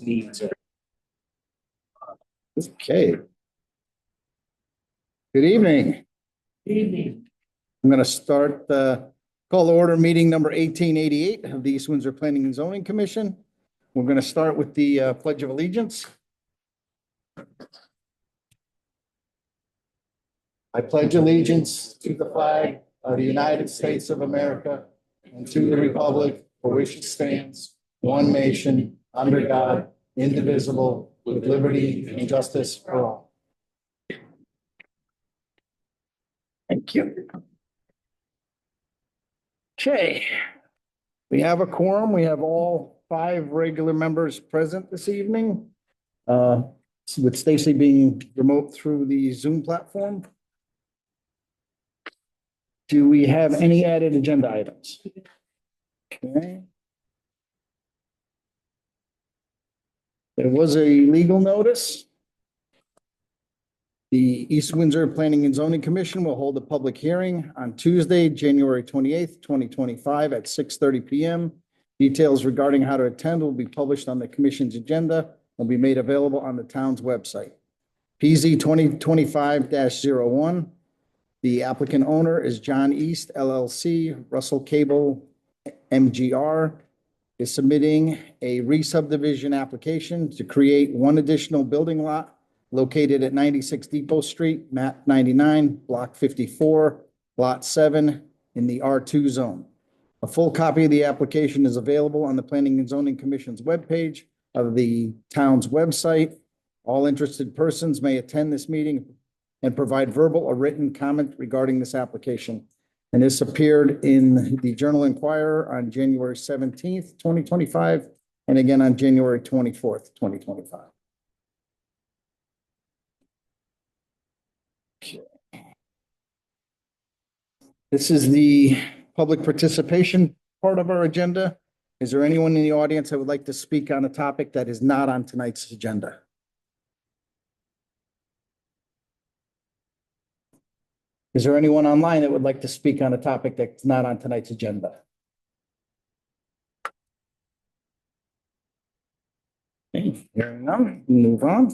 needs are. Okay. Good evening. Evening. I'm going to start the call to order meeting number 1888 of the East Windsor Planning and Zoning Commission. We're going to start with the Pledge of Allegiance. I pledge allegiance to the flag of the United States of America and to the republic for which it stands, one nation, under God, indivisible, with liberty and justice for all. Thank you. Okay. We have a quorum. We have all 5 regular members present this evening. With Stacy being remote through the Zoom platform. Do we have any added agenda items? Okay. There was a legal notice. The East Windsor Planning and Zoning Commission will hold a public hearing on Tuesday, January 28th, 2025 at 6:30 p.m. Details regarding how to attend will be published on the commission's agenda and will be made available on the town's website. PZ 2025-01. The applicant owner is John East LLC. Russell Cable MGR is submitting a re-subdivision application to create one additional building lot located at 96 Depot Street, map 99, block 54, lot 7 in the R2 zone. A full copy of the application is available on the Planning and Zoning Commission's webpage of the town's website. All interested persons may attend this meeting and provide verbal or written comment regarding this application. And this appeared in the Journal Inquirer on January 17th, 2025, and again on January 24th, 2025. Okay. This is the public participation part of our agenda. Is there anyone in the audience that would like to speak on a topic that is not on tonight's agenda? Is there anyone online that would like to speak on a topic that's not on tonight's agenda? Okay, hearing none, move on.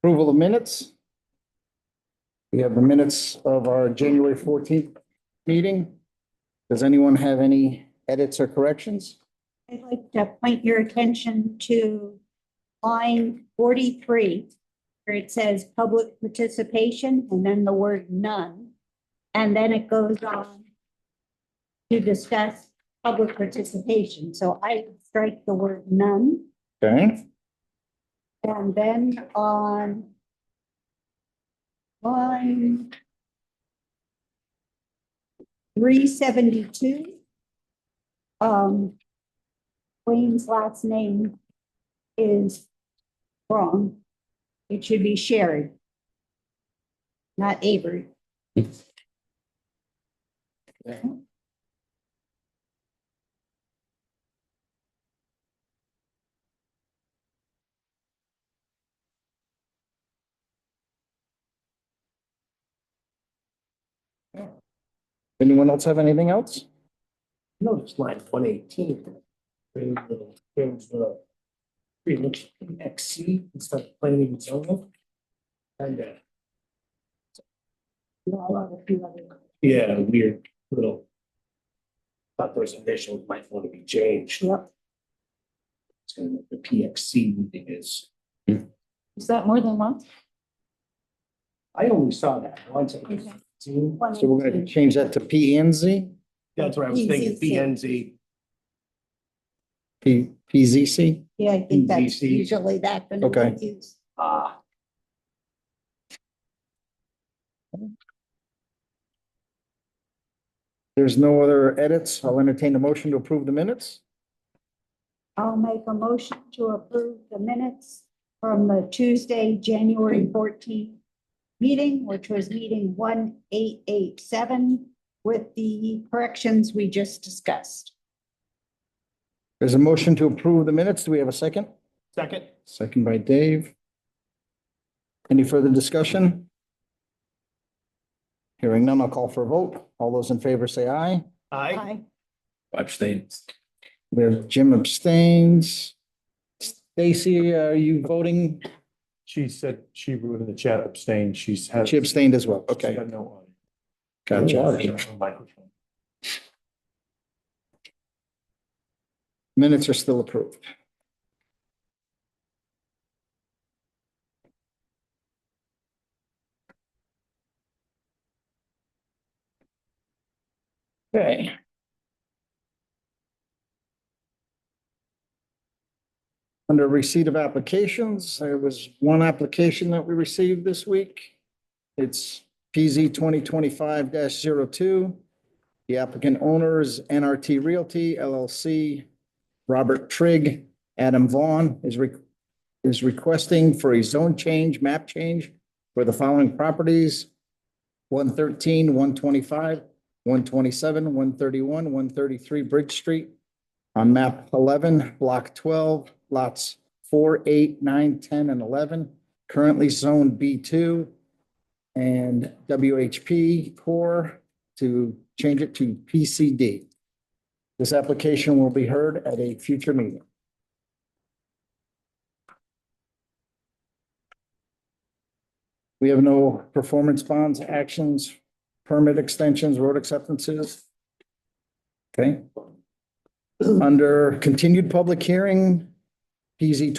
Approval of minutes. We have the minutes of our January 14th meeting. Does anyone have any edits or corrections? I'd like to point your attention to line 43, where it says public participation and then the word none. And then it goes on to discuss public participation. So I strike the word none. Okay. And then on line 372, Wayne's last name is wrong. It should be Sherry, not Avery. Okay. Anyone else have anything else? Notice line 118. Change the pretty much XC instead of planning and zoning. And yeah, weird little. Thought those initials might want to be changed. Yep. It's gonna make the PXC meeting is. Is that more than one? I only saw that once. Okay. So we're going to change that to P and Z, That's what I was thinking, PZC. PNZ. PZC. Yeah, I think that's PZC. usually that. when Okay. it's used. There's no other edits. I'll entertain a motion to approve the minutes. I'll make a motion to approve the minutes from the Tuesday, January 14th meeting, which was meeting 1887 with the corrections we just discussed. There's a motion to approve the minutes. Do we have a second? Second. Second by Dave. Any further discussion? Hearing none, I'll call for a vote. All those in favor say aye. Aye. Aye. Abstain. We have Jim abstains. Stacy, are you voting? She said she wrote in the chat abstained. She's had. She abstained as well. She Okay, had no. gotcha. Microphone. Minutes are still approved. Okay. Under receipt of applications, there was one application that we received this week. It's PZ 2025-02. The applicant owner is NRT Realty LLC. Robert Trigg, Adam Vaughn is requesting for a zone change, map change for the following properties: 113, 125, 127, 131, 133 Bridge Street on map 11, block 12, lots 4, 8, 9, 10, and 11, currently zoned B2 and WHP core to change it to PCD. This application will be heard at a future meeting. We have no performance bonds, actions, permit extensions, road acceptances. Okay. Under continued public hearing, PZ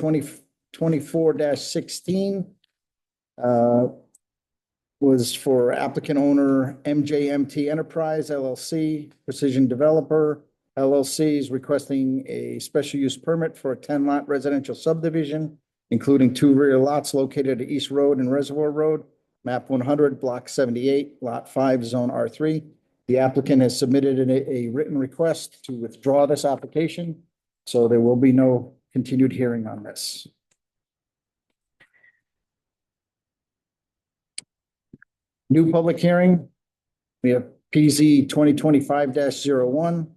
2024-16 was for applicant owner MJMT Enterprise LLC, Precision Developer LLC is requesting a special use permit for a 10-lot residential subdivision, including 2 rear lots located at East Road and Reservoir Road, map 100, block 78, lot 5, zone R3. The applicant has submitted a written request to withdraw this application, so there will be no continued hearing on this. New public hearing, we have PZ 2025-01.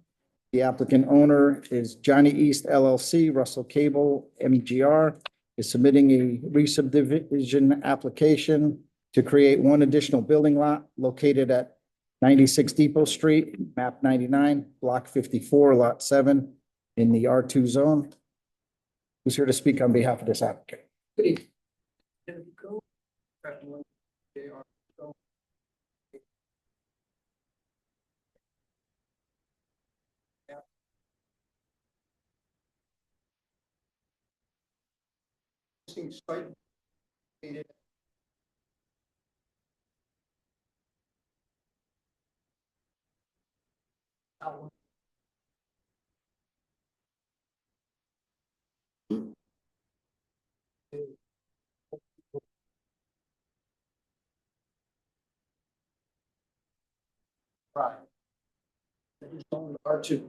The applicant owner is Johnny East LLC, Russell Cable, MGR, is submitting a re-subdivision application to create 1 additional building lot located at 96 Depot Street, map 99, block 54, lot 7 in the R2 zone. Who's here to speak on behalf of this applicant? Site located right. It is zoned R2.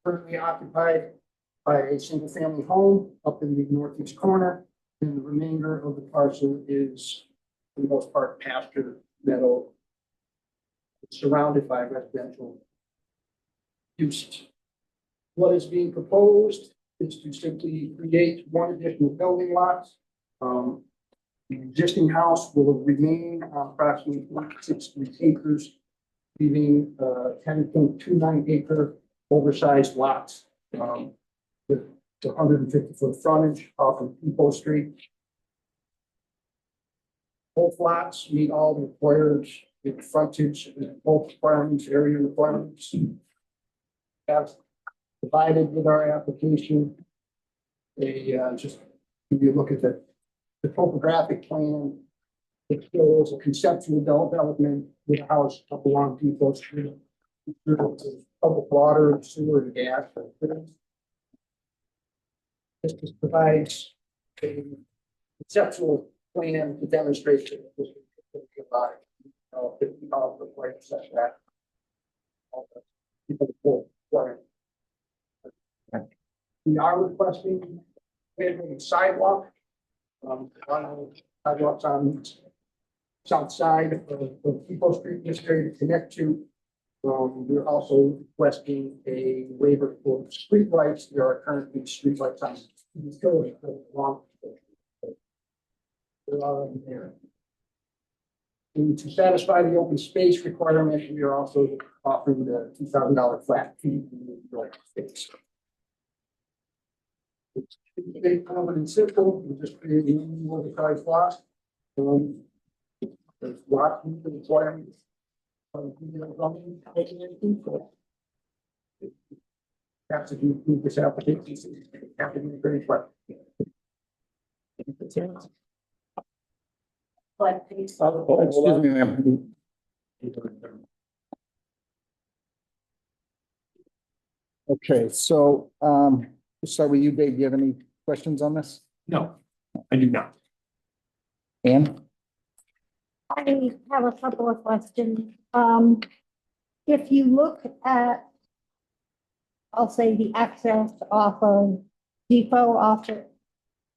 Currently occupied by a single family home up in the northeast corner, and the remainder of the parcel is for the most part pasture meadow. It's surrounded by residential uses. What is being proposed is to simply create 1 additional building lot. The existing house will remain on approximately 163 acres, leaving 10.29 acre oversized lots with the 150-foot frontage off of Depot Street. Both lots meet all the required frontage, both requirements, area requirements. Have provided with our application just give you a look at the topographic plan. It shows a conceptual development with a house up along Depot Street. Public water, sewer, and gas. This just provides a conceptual plan to demonstrate that this is about 50 miles per plane setback. We are requesting a sidewalk. Sidewalks on south side of Depot Street, this area to connect to. We're also requesting a waiver for streetlights. There are currently streetlights on the utility along. There are in there. And to satisfy the open space requirement, we are also offering the $2,000 flat fee. for the open space. It's pretty common and simple, we just create a new oversized lot. There's lot requirements. Have to do this application, have to be very quick. Excuse me, ma'am. Okay, so, we'll start with you, Dave. Do you have any questions on this? No, I do not. Ann? I have a couple of questions. If you look at, I'll say the access off of Depot off of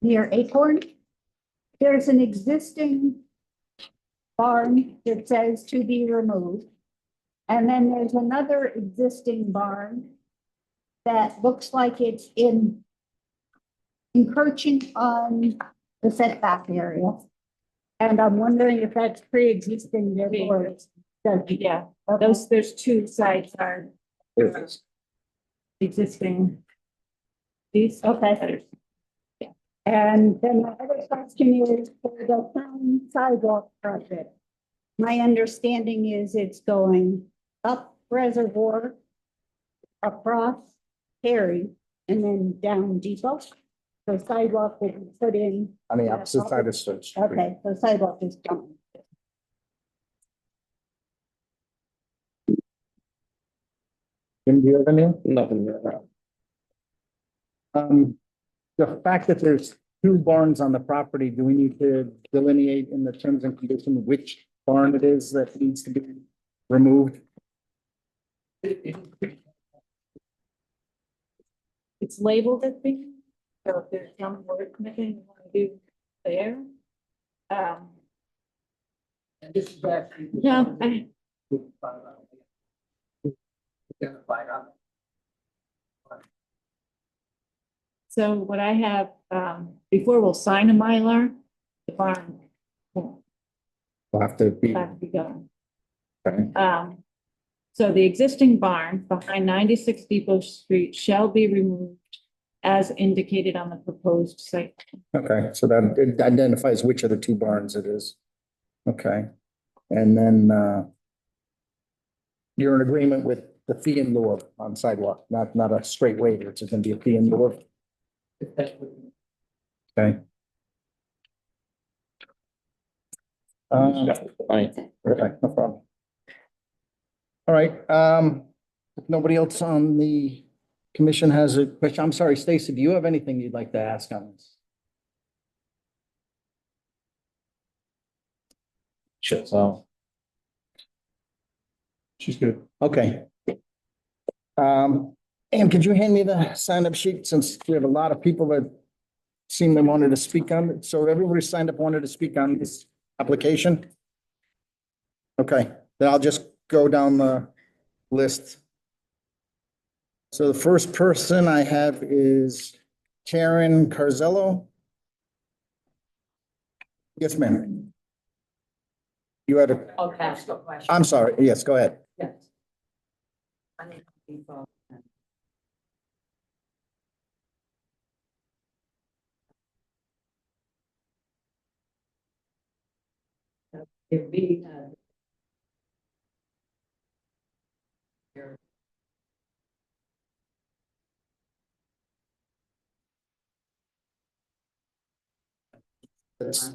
near Acorn, there's an existing barn that says to be removed. And then there's another existing barn that looks like it's encroaching on the setback area. And I'm wondering if that's pre-existing or it's. Yeah, there's two sides are existing. These. Okay. And then my other question is for the town sidewalk project. My understanding is it's going up Reservoir, across Perry, and then down Depot. So sidewalk will be put in. On the opposite side of Church Street. Okay, so sidewalk is coming. Jim, do you have any? Nothing. The fact that there's two barns on the property, do we need to delineate in the terms and conditions which barn it is that needs to be removed? It's labeled as being, so if there's some work missing, you want to do there. And this is actually. No, I, Identified on. so what I have, before we'll sign a Mylar, the barn will Will have to be, have to be done. okay. So the existing barn behind 96 Depot Street shall be removed as indicated on the proposed site. Okay, so that it identifies which of the two barns it is. Okay, and then, you're in agreement with the fee in lieu of on sidewalk, not a straight waiver, it's just gonna be a fee in lieu of. If that's what. Okay. Okay, no problem. All right, if nobody else on the commission has a question, I'm sorry, Stacy, do you have anything you'd like to ask on this? Sure, so. She's good. Okay. And could you hand me the sign-up sheet since we have a lot of people that seem they wanted to speak on it? So everybody signed up wanted to speak on this application? Okay, then I'll just go down the list. So the first person I have is Karen Carzello. Yes, ma'am. You had a, I'll ask a question. I'm sorry, yes, go ahead. Yes. I need to be phone. If we,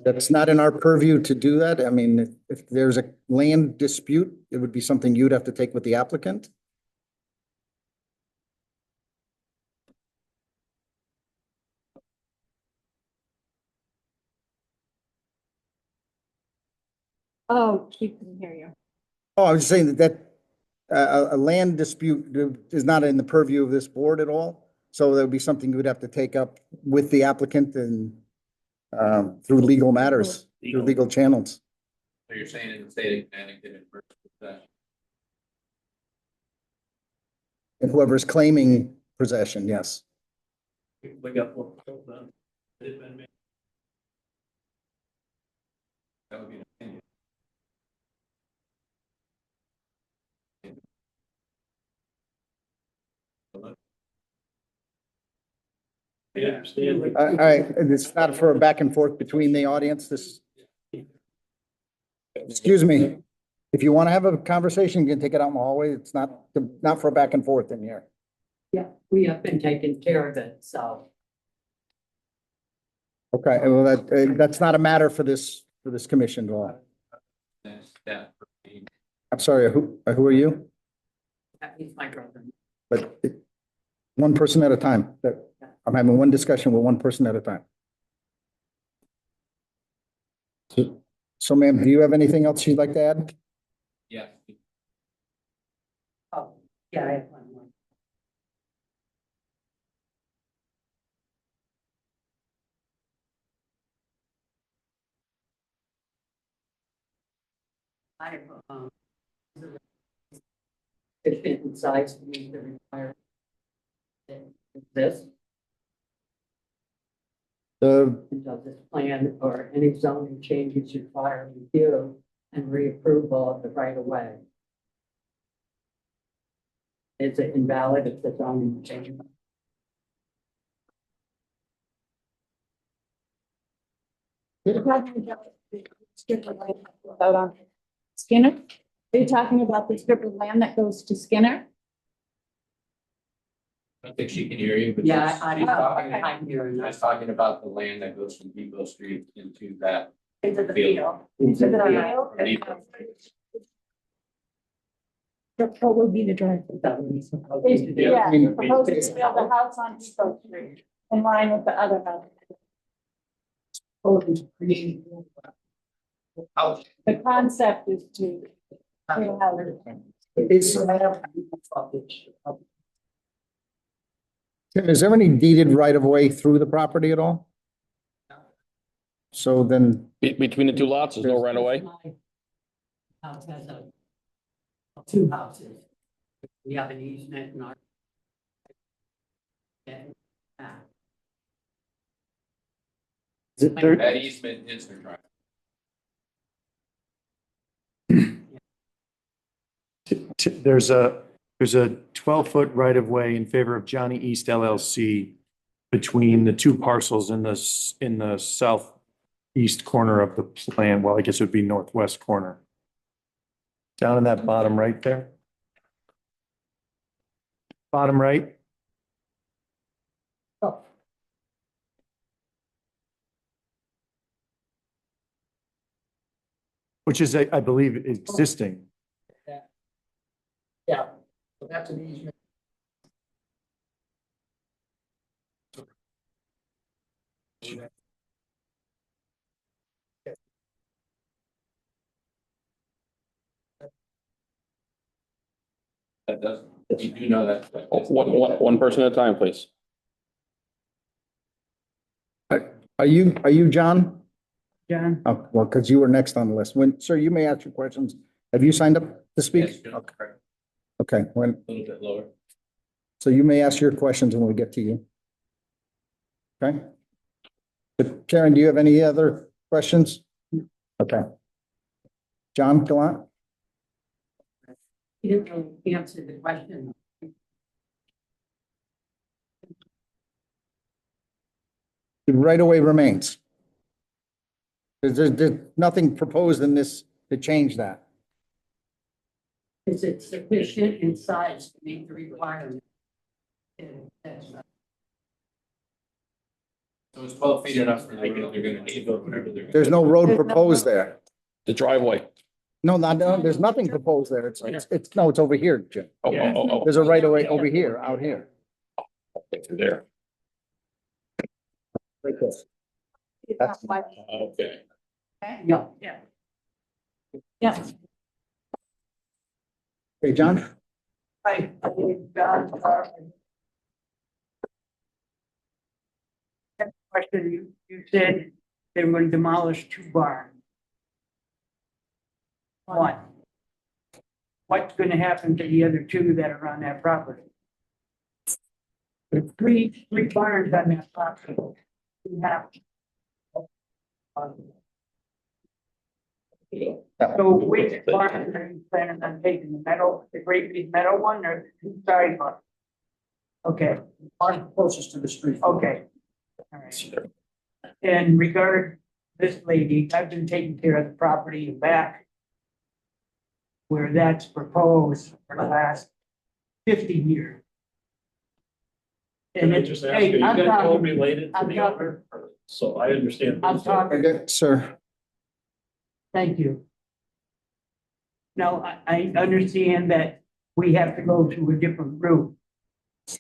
That's not in our purview to do that. I mean, if there's a land dispute, it would be something you'd have to take with the applicant. Oh, she can hear you. Oh, I was just saying that a land dispute is not in the purview of this board at all. So that would be something you would have to take up with the applicant and through legal matters, through legal channels. So you're saying in the state of Connecticut, in first possession. And whoever's claiming possession, yes. We got one. That That would be an opinion. Yeah. All right, it's not for a back and forth between the audience, this. Excuse me, if you want to have a conversation, you can take it out in the hallway. It's not for a back and forth in here. Yeah, we have been taking care of it, so. Okay, well, that's not a matter for this commission at all. That, I'm sorry, who are you? That means my brother. But one person at a time. I'm having one discussion with one person at a time. So ma'am, do you have anything else you'd like to add? yeah, Oh, yeah, I have one more. I have, sufficient in size to meet the requirement. This, The, does this plan or any zoning changes require review and reapproval of the right of way? Is it invalid if the zoning change? Vote on Skinner? Are you talking about the strip of land that goes to Skinner? I don't think she can hear you, but. Yeah, she's I, talking- I'm hearing that. She's talking about the land that goes from Depot Street into that. Into the field. Into the From Depot. What would be the drive? Yeah, I mean- proposed to build a house on Depot Street in line with the other house. The concept is to. Tim, is there any deeded right of way through the property at all? So then, Between the two lots, there's no right of way? House has two houses. We have an easement in our. And, Is it there? That easement is the drive. There's a 12-foot right of way in favor of Johnny East LLC between the two parcels in the southeast corner of the plan. Well, I guess it would be northwest corner. Down in that bottom right there. Bottom right. Which is, I believe, existing. Yeah, so that's an easement. That does, you do know that. One person at a time, please. are you John? John? Oh, well, because you were next on the list. Sir, you may ask your questions. Have you signed up to Yes, speak? John, correct. Okay, A little bit lower. so you may ask your questions when we get to you. Okay? But Karen, do you have any other questions? Okay. John Gallant? You didn't really answer the question. The right of way remains. There's nothing proposed in this to change that. Is it sufficient in size to meet the requirement? So it's 12 feet enough for the road they're gonna need, but whatever they're. There's no road proposed there. The driveway. No, there's nothing proposed there. It's over here, Jim. Oh. There's a right of way over here, out here. Through there. Right there. That's- Okay. Yeah. Yeah, Hey, John? Hi, John. Question, you said they were gonna demolish two barns. One. What's gonna happen to the other two that are on that property? There's three barns on that property. You have. So which barn are you planning on taking, the metal, the great big metal one or the two side one? Okay, barn closest to the street. Okay, And regard this lady, I've been taking care of the property back where that's proposed for the last 50 years. And it's, hey, I'm talking, related I'm talking, so I understand. I'm talking, Okay, sir. thank you. Now, I understand that we have to go to a different route.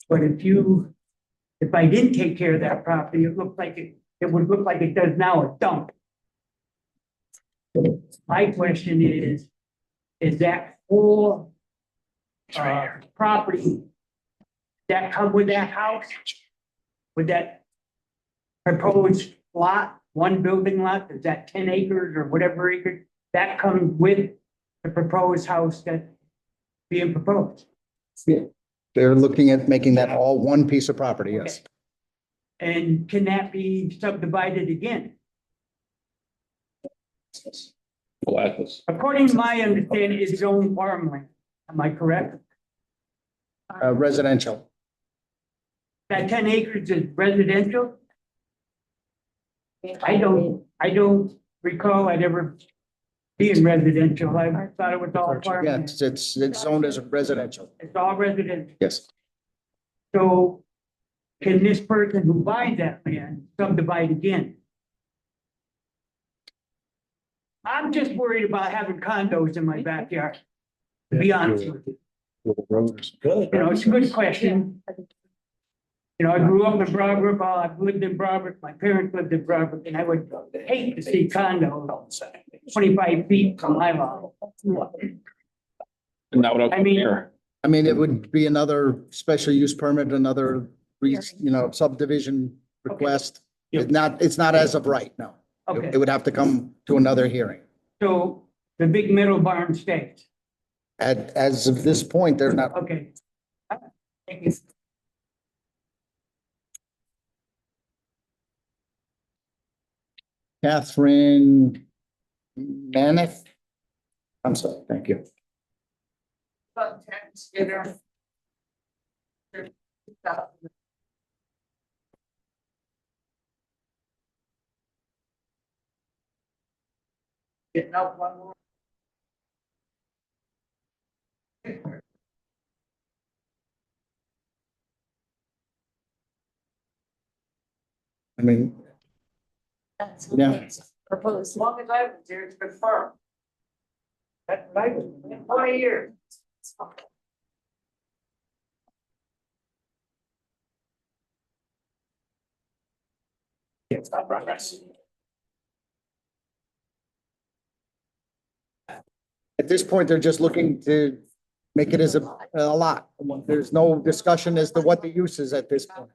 But if I didn't take care of that property, it would look like it does now, a dump. My question is that whole property that come with that house? With that proposed lot, one building lot, is that 10 acres or whatever acres? That comes with the proposed house that's being proposed? They're looking at making that all one piece of property, yes. And can that be subdivided again? Atlas. According to my understanding, it's own farmland. Am I correct? Residential. That 10 acres is residential? I don't recall it ever being residential. I thought it was all Yeah, farmland. it's zoned as residential. It's all residential. Yes. So can this person who buys that land subdivide again? I'm just worried about having condos in my backyard, to be honest with you. The road is good. You know, it's a good question. You know, I grew up in Broadbrook, I've lived in Broadbrook, my parents lived in Broadbrook, and I would hate to see condos 25 feet from my lawn. And that would. I mean- I mean, it would be another special use permit, another, subdivision request. It's not as of right, no. Okay, It would have to come to another hearing. so the big metal barn stays, As of this point, they're not, okay. Thank you. Catherine Maniff. I'm sorry, thank you. Getting out one more. I mean, That's Yeah. what's proposed. As long as I was here, it's been firm. That's right, in 20 years. It's not progress. at this point, they're just looking to make it as a lot. There's no discussion as to what the use is at this point.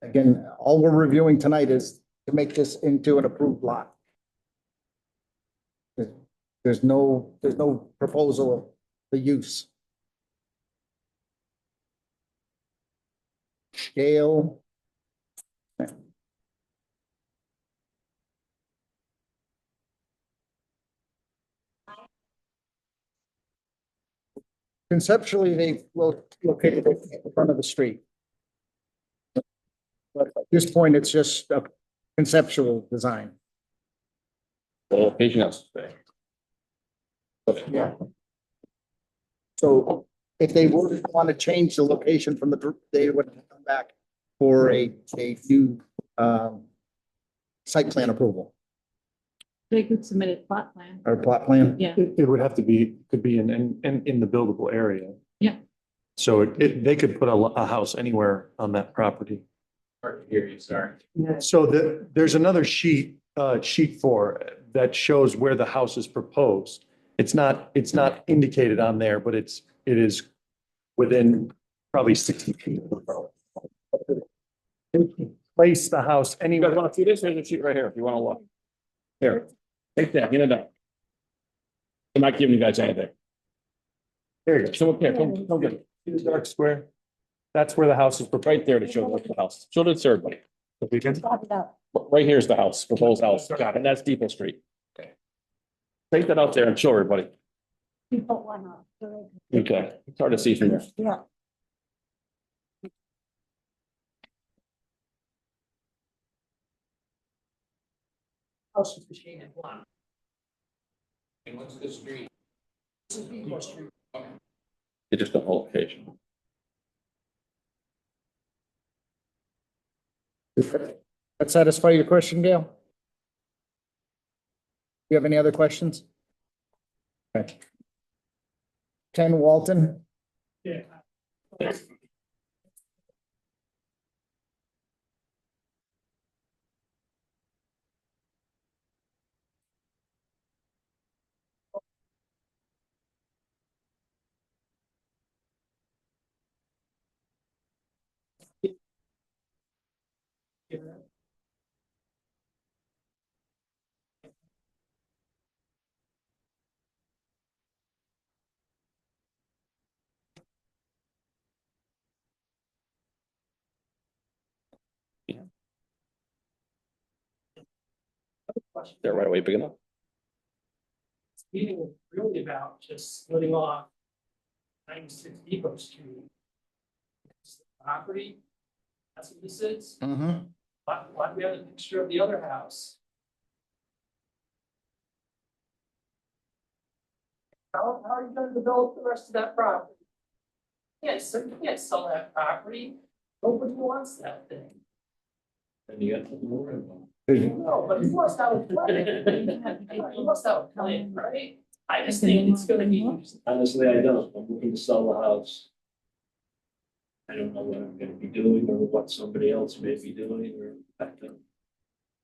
Again, all we're reviewing tonight is to make this into an approved lot. There's no proposal of the use. Scale. Conceptually, they located it in front of the street. But at this point, it's just a conceptual design. The location has to stay. Yeah. So if they would want to change the location from they would come back for a new site plan approval They could submit a plot plan. or plot plan. Yeah, It would have to be, could be in the buildable area. Yeah. So they could put a house anywhere on that property. Hard to hear you, sorry. So there's another sheet 4 that shows where the house is proposed. It's not indicated on there, but it is within probably 60 feet. Place the house You guys anywhere. want to see this? Here's a sheet right here if you want to look. Here, take that, get it done. I'm not giving you guys anything. There you go. So, here, come get it. See the dark square? That's where the house is proposed. Right there to show the house. Show it to everybody. Got it up. Right here's the house, proposed house. Got it. And that's Depot Street. Okay. Take that out there and show everybody. We put one up. Okay, it's hard to see from there. Yeah. house is the shaded one. And what's the street? This is Depot Street. It's just a location. That satisfy your question, Gail? You have any other questions? Okay. 10 Walton, Yeah. They're right away big enough. Meeting was really about just splitting off 96 Depot Street. It's the property, that's what this is. Why do we have a picture of the other house? How are you gonna develop the rest of that property? Yes, you can't sell that property. Nobody wants that thing. And you got the more of them. No, but you must have a plan. You must have a plan, right? I just think it's gonna be. Honestly, I don't. I'm looking to sell the house. I don't know what I'm gonna be doing or what somebody else may be doing or that can.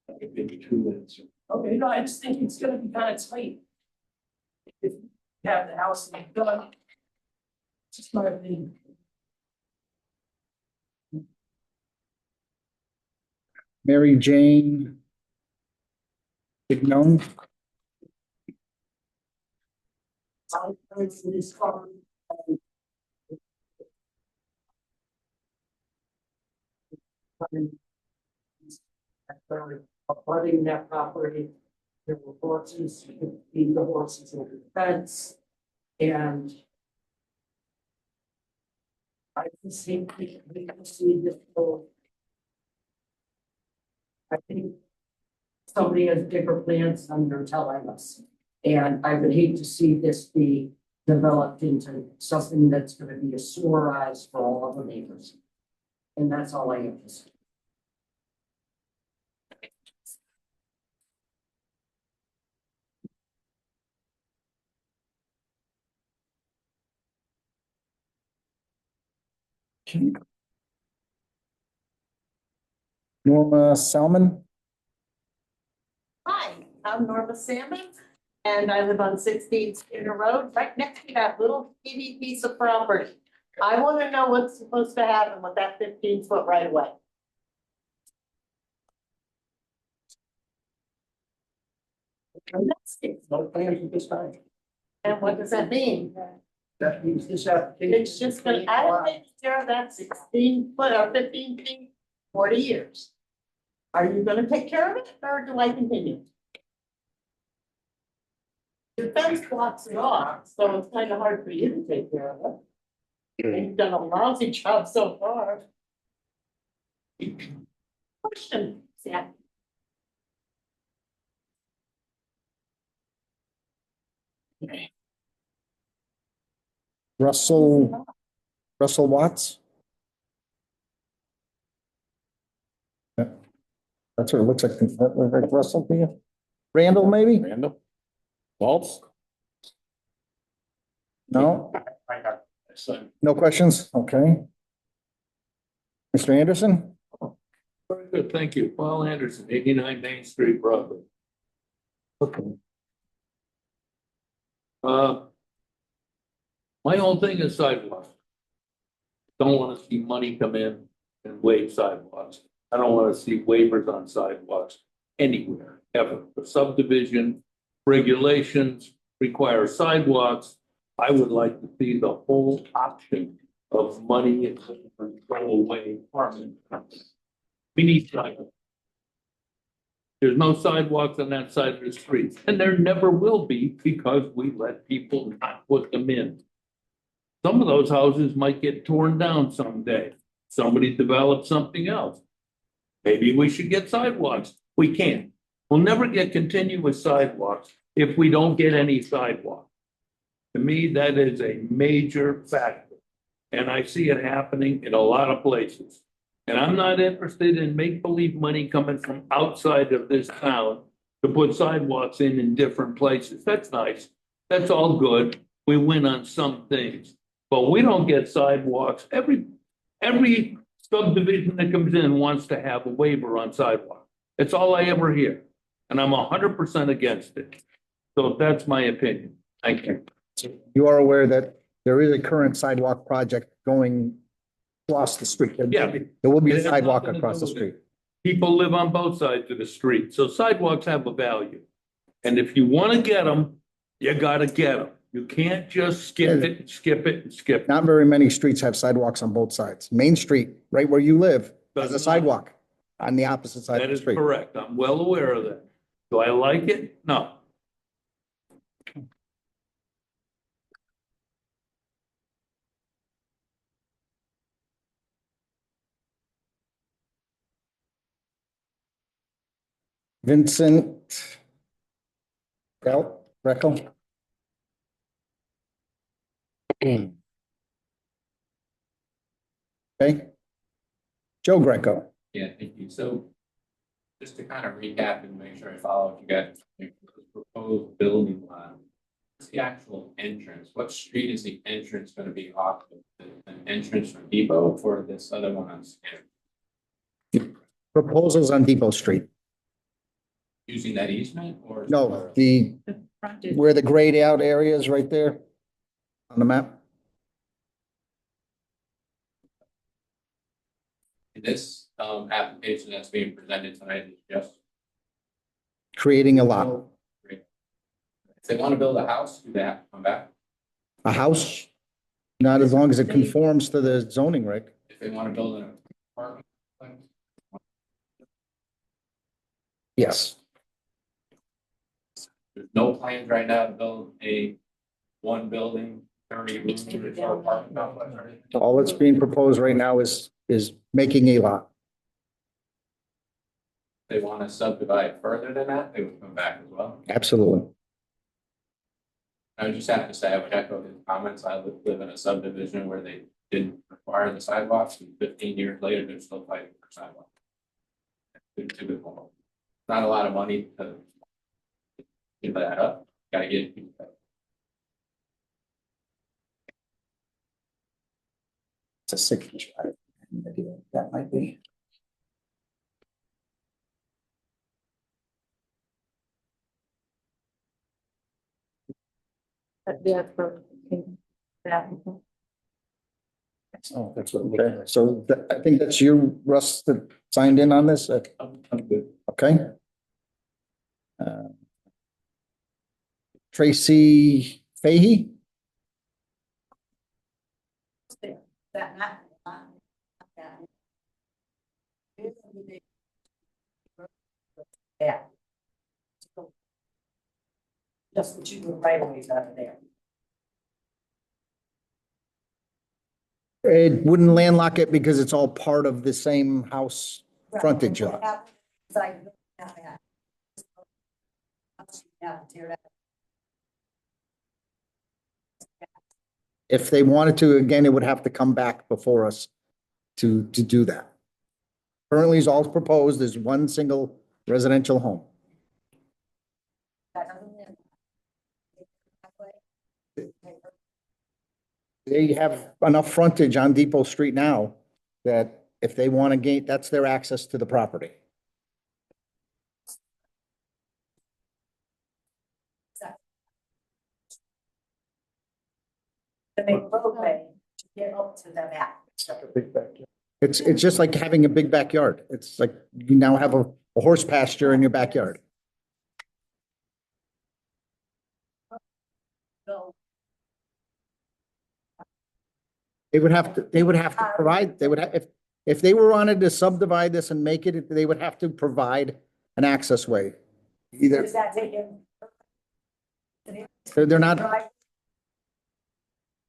That could be the true answer. Okay, no, I just think it's gonna be kind of tight. If you have the house and you're done. It's just my opinion. Mary Jane Bignon. Flooding that property, there were horses, you could feed the horses over the fence, and I just think we can see this whole. I think somebody has bigger plans than they're telling us, and I would hate to see this be developed into something that's gonna be a sore eyes for all of the neighbors. And that's all I have to say. Norma Salmon. Hi, I'm Norma Salmon, and I live on 16th Skinner Road, right next to that little teeny piece of property. I want to know what's supposed to happen with that 15-foot right of way. No plans at this time. And what does that mean? That means this application. It's just gonna, I don't take care of that 16 foot or 15 feet, 40 years. Are you gonna take care of it, or do I continue? Your fence blocks it off, so it's kind of hard for you to take care of it. And you've done a lousy job so far. Question, Zach. Russell Watts. Yeah. That's what it looks like. That look like Russell to you? Randall, maybe? Randall? Waltz? No, I got this son. no questions? Okay. Mr. Anderson? Very good, thank you. Paul Anderson, 89 Main Street, Broadway. My whole thing is sidewalks. Don't want to see money come in and waive sidewalks. I don't want to see waivers on sidewalks anywhere, ever. The subdivision regulations require sidewalks. I would like to see the whole option of money and control away farming. We need sidewalks. There's no sidewalks on that side of the street, and there never will be because we let people not put them in. Some of those houses might get torn down someday. Somebody develops something else. Maybe we should get sidewalks. We can't. We'll never get continuous sidewalks if we don't get any sidewalk. To me, that is a major factor. And I see it happening in a lot of places. And I'm not interested in make-believe money coming from outside of this town to put sidewalks in different places. That's nice. That's all good. We win on some things. But we don't get sidewalks. Every subdivision that comes in wants to have a waiver on sidewalk. That's all I ever hear. And I'm 100% against it. So that's my opinion. Thank you. You are aware that there is a current sidewalk project going across the street. Yeah. There will be It a has sidewalk nothing to across the do with street. People live on both sides of the street, so sidewalks have a value. And if you want to get them, you got to get them. You can't just skip it, skip it, and skip it. Not very many streets have sidewalks on both sides. Main Street, right where you live, has a Does not. sidewalk on the opposite side That of the is street. correct. I'm well aware of that. Do I like it? No. Vincent Greco. Okay. Joe Greco. Yeah, thank you. So just to kind of recap and make sure I follow what you got, the proposed building lot. What's the actual entrance? What street is the entrance going to be off of? An entrance from Depot for this other one on Skinner? Proposals on Depot Street. Using that easement or? No, the, The frontage. where the grayed out area is right there on the map. This application that's being presented tonight is just. Creating a lot. Great. If they want to build a house, do they have to come back? A house, not as long as it conforms to the zoning, Rick. If they want to build an apartment? Yes. There's no plans right now to build a one building, 30 rooms or apartment complex or anything? All that's being proposed right now is making a lot. They want to subdivide further than that, they would come back as well. Absolutely. I would just have to say, I would echo his comments. I live in a subdivision where they didn't require the sidewalks, and 15 years later, they're still fighting for sidewalks. It's typical. Not a lot of money to give that up. Got to get. It's a signature. That might be. Yeah, for the applicant. Oh, that's what, okay. So I think that's you, Russ, that signed in on this. I'm good. Okay. Tracy Fahey. That not. Yeah. Just the two right of ways out of there. It wouldn't landlock it because it's all part of the same house frontage lot. If they wanted to, again, it would have to come back before us to do that. Currently, is all proposed is one single residential home. They have enough frontage on Depot Street now that if they want to gain, that's their access to the property. To make roadway to get up to the back. It's just like having a big backyard. It's like you now have a horse pasture in your backyard. So They would have to provide, if they were wanted to subdivide this and make it, they would have to provide an access way. Either, is that taken? they're not,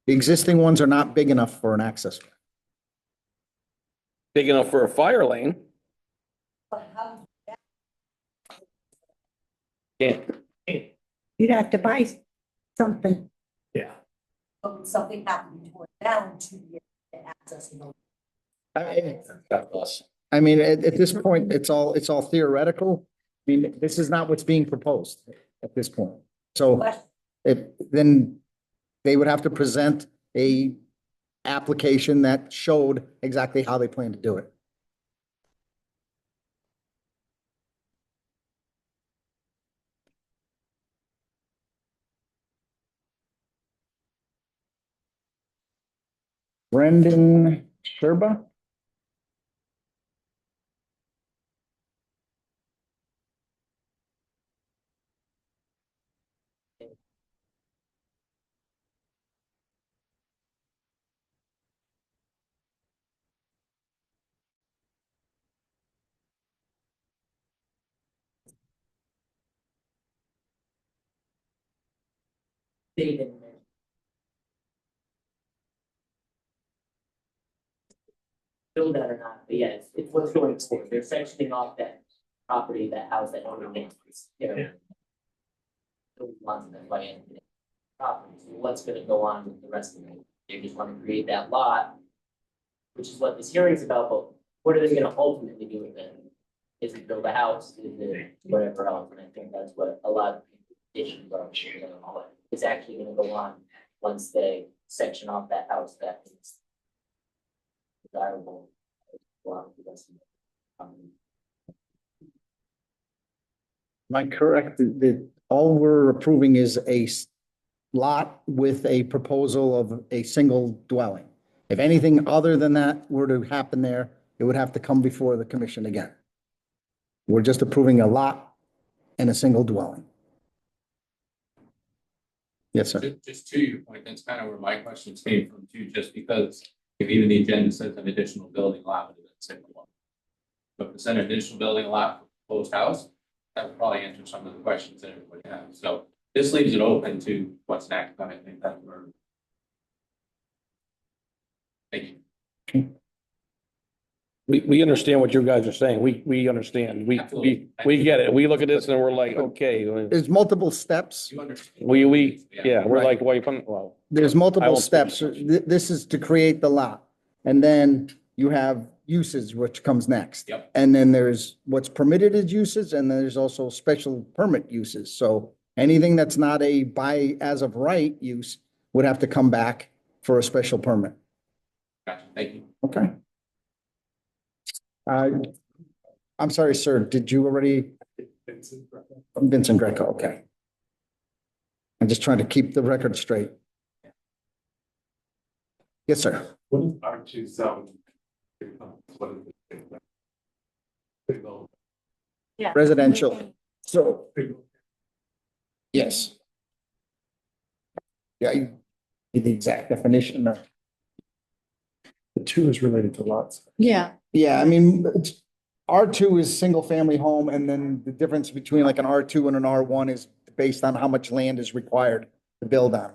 the existing ones are not big enough for an access. Big enough for a fire lane. Can't. You'd have to buy something. Yeah. But something happened to it down 2 years to access the. I mean, at this point, it's all theoretical. I mean, this is not what's being proposed at this point. So then they would have to present a application that showed exactly how they plan to do it. Brendan Sherba? Dated. Build that or not, but yeah, it's what's going forward. They're sectioning off that property, that house that owner owns, you know. Building lots of that land. Property, so what's gonna go on with the rest of it? They just wanna create that lot. Which is what this hearing's about, but what are they gonna ultimately do with it? Is it build a house, is it whatever else, and I think that's what a lot of issues are, you know, is actually gonna go on once they section off that house that is desirable. Am I correct that all we're approving is a lot with a proposal of a single dwelling? If anything other than that were to happen there, it would have to come before the commission again. We're just approving a lot and a single dwelling. Yes, sir. Just to your point, that's kind of where my questions came from too, just because if even the agenda says an additional building lot, but it doesn't say one. But if it's an additional building lot for proposed house, that would probably answer some of the questions that everybody has. So this leaves it open to what's next, and I think that's where. Thank you. We understand what you guys are saying. We understand. We get it. We look at this and we're like, okay. There's multiple steps. You understand. Yeah, we're Right. like, why you putting, well, There's I multiple won't speak. steps. This is to create the lot. And then you have uses, which comes next. Yep. And then there's what's permitted as uses, and there's also special permit uses. So anything that's not a by as of right use would have to come back for a special permit. Gotcha. Thank you. Okay. I'm sorry, sir, did you already? Vincent Greco, okay. I'm just trying to keep the record straight. Yes, sir. What is R2 zone? What is it? Yeah. Residential. So, yes. Yeah, you need the exact definition. The two is related to lots. Yeah, Yeah, I mean, R2 is single family home, and then the difference between like an R2 and an R1 is based on how much land is required to build on.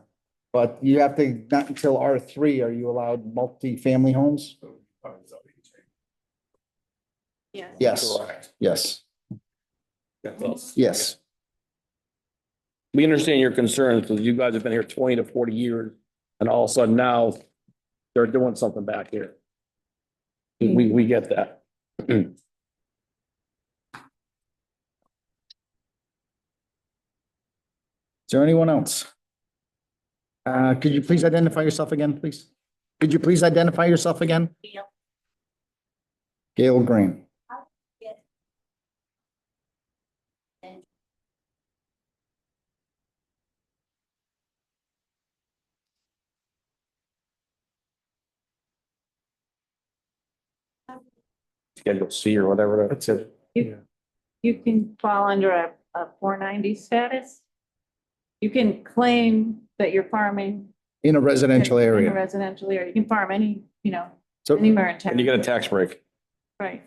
But you have to, not until R3 are you allowed multi-family homes? yeah. Yes, yes, yes. We understand your concerns because you guys have been here 20 to 40 years and all of a sudden now they're doing something back here. We get that. Is there anyone else? Could you please identify yourself again, please? Could you please identify yourself again? Gail. Gail Green. Schedule C or whatever. That's it. You can fall under a 490 status. You can claim that you're farming. In a residential In a area. residential area. You can farm any, So, anywhere in town. And you get a tax break. Right.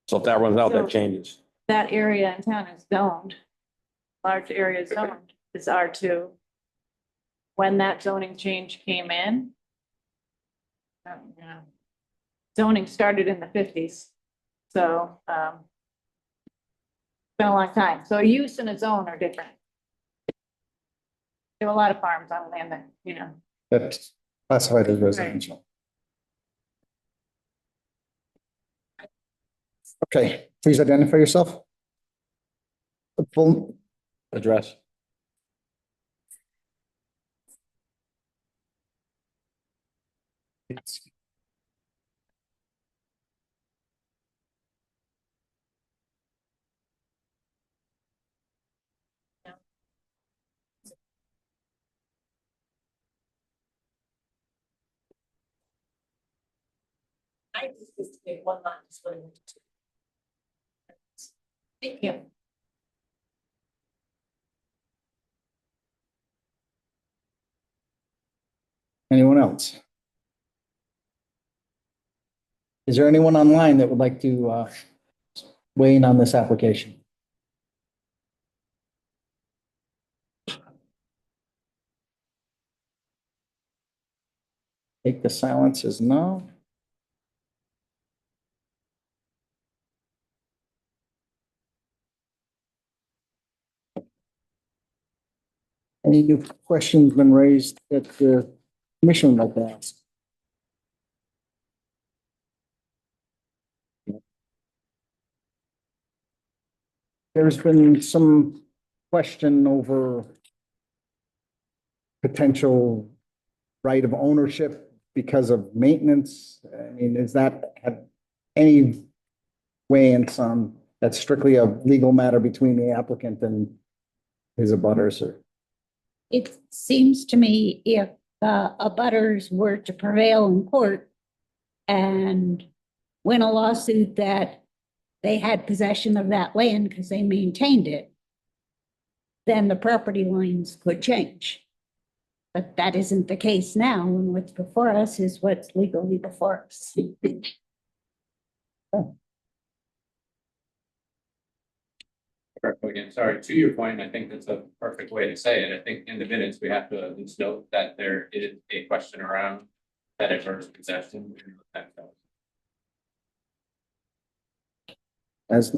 So if that runs out, So- that changes. That area in town is zoned. Large area is zoned, is R2. When that zoning change came in, zoning started in the 50s. So, been a long time. So a use and a zone are different. There are a lot of farms on land that, you know. That's classified as residential. Okay, please identify yourself. Full, Address. I just take one line, split it into two. Thank you. anyone else? Is there anyone online that would like to weigh in on this application? Take the silence as no. Any new questions been raised that the commission would like to ask? There's been some question over potential right of ownership because of maintenance. I mean, is that have any weigh-ins on, that's strictly a legal matter between the applicant and his abutters or? It seems to me if abutters were to prevail in court and win a lawsuit that they had possession of that land because they maintained it, then the property lines could change. But that isn't the case now, and what's before us is what's legally before us. Again, sorry, to your point, I think that's a perfect way to say it. I think in the minutes, we have to at least note that there is a question around that adverse possession. As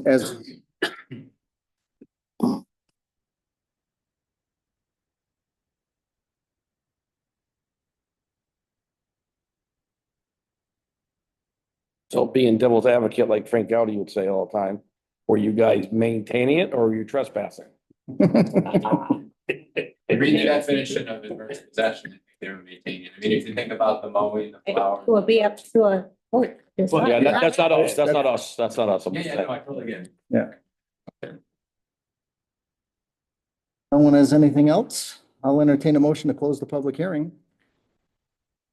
So being devil's advocate, like Frank Gowdy would say all the time, were you guys maintaining it or were you trespassing? Read the definition of adverse possession, I think they were maintaining it. I mean, if you think about the mowing, the flowers. It will be up to a court. Yeah, that's not us, that's not us, that's not us. I'm Yeah, just yeah, no, I saying. totally get it. no one has anything else, I'll entertain a motion to close the public hearing.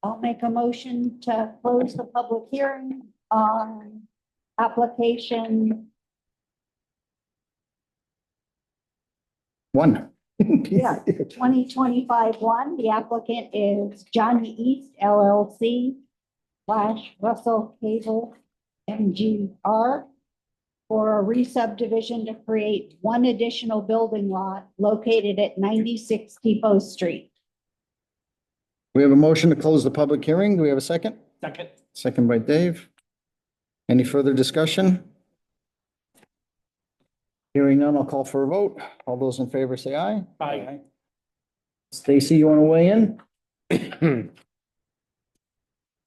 I'll make a motion to close the public hearing on application. One. Yeah, 2025-1. The applicant is Johnny East LLC / Russell Cable MGR for a re-subdivision to create one additional building lot located at 96 Depot Street. We have a motion to close the public hearing. Do we have a second? Second. Second by Dave. Any further discussion? Hearing none, I'll call for a vote. All those in favor say aye. Aye. Stacy, you want to weigh in?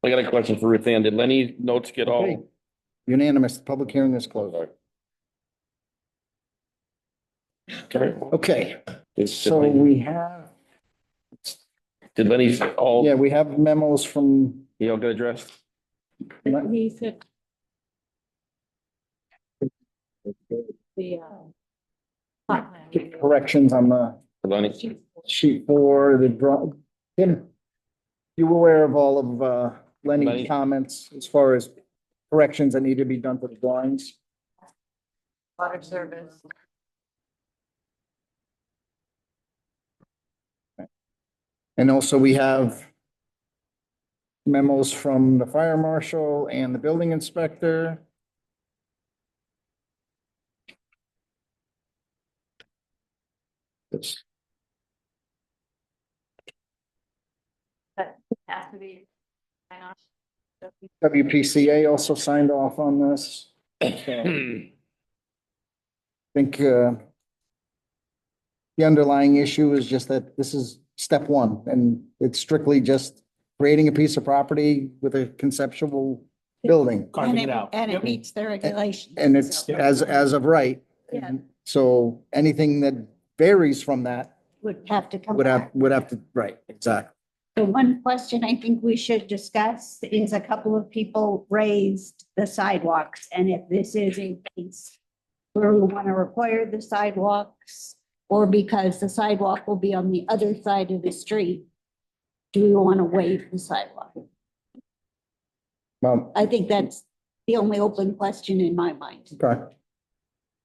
I got a question for Ruth Ann. Did Lenny notes get Okay. all? Unanimous. The public hearing is closed. Okay, so we have, Did Lenny's all, yeah, we have memos from, he all get addressed? He said. The, hotline. corrections on the Lenny? sheet for the draw. Tim, you were aware of all of Lenny's Lenny. comments as far as corrections that need to be done to the drawings? Water service. And also we have memos from the fire marshal and the building inspector. It's Has to be. sign off. WPCA also signed off on this. So, Hmm. think, the underlying issue is just that this is step one, and it's strictly just creating a piece of property with a conceptual building. And it meets the regulations. And it's so as of right. Yeah. So anything that varies from that Would have to come would back. have to, right, exactly. The one question I think we should discuss is a couple of people raised the sidewalks, and if this is a case where we want to require the sidewalks, or because the sidewalk will be on the other side of the street, do we want to waive the sidewalk? I think that's the only open question in my mind. Okay.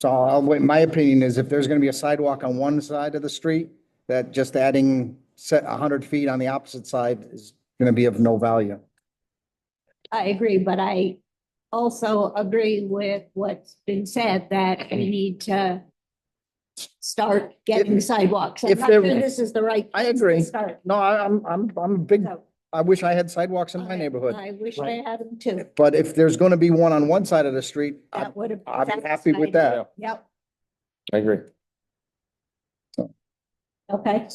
So I'll wait, my opinion is if there's gonna be a sidewalk on one side of the street, that just adding 100 feet on the opposite side is gonna be of no value. I agree, but I also agree with what's been said, that we need to start getting sidewalks. I'm if not sure there- this is the right. I place to agree. Start. No, I'm a big, So, I wish I had sidewalks in my neighborhood. I wish I had them too. But if there's gonna be one on one side of the street, That would have. I'd be happy with that. Yep, I agree. okay.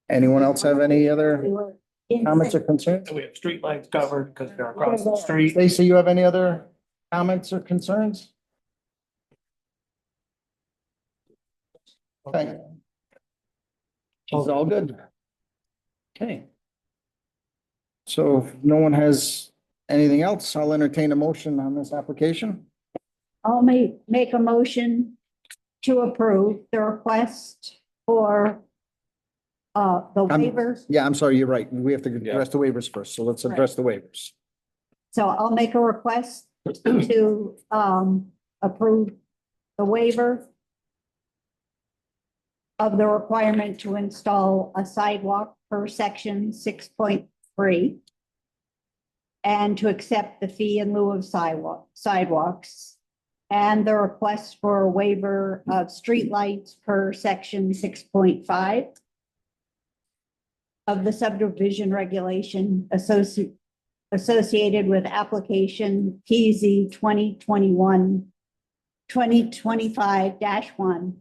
Anyone else have any We other were in comments or sync. concerns? We have streetlights covered because they're across the street. Stacy, you have any other comments or concerns? Okay. She's all good. Okay. So if no one has anything else, I'll entertain a motion on this application. I'll make a motion to approve the request for the waiver. Yeah, I'm sorry, you're right. We have to Yeah. address the waivers first, so let's address the waivers. So I'll make a request to approve the waiver of the requirement to install a sidewalk per section 6.3 and to accept the fee in lieu of sidewalks, and the request for a waiver of streetlights per section 6.5 of the subdivision regulation associated with application PZ 2025-1.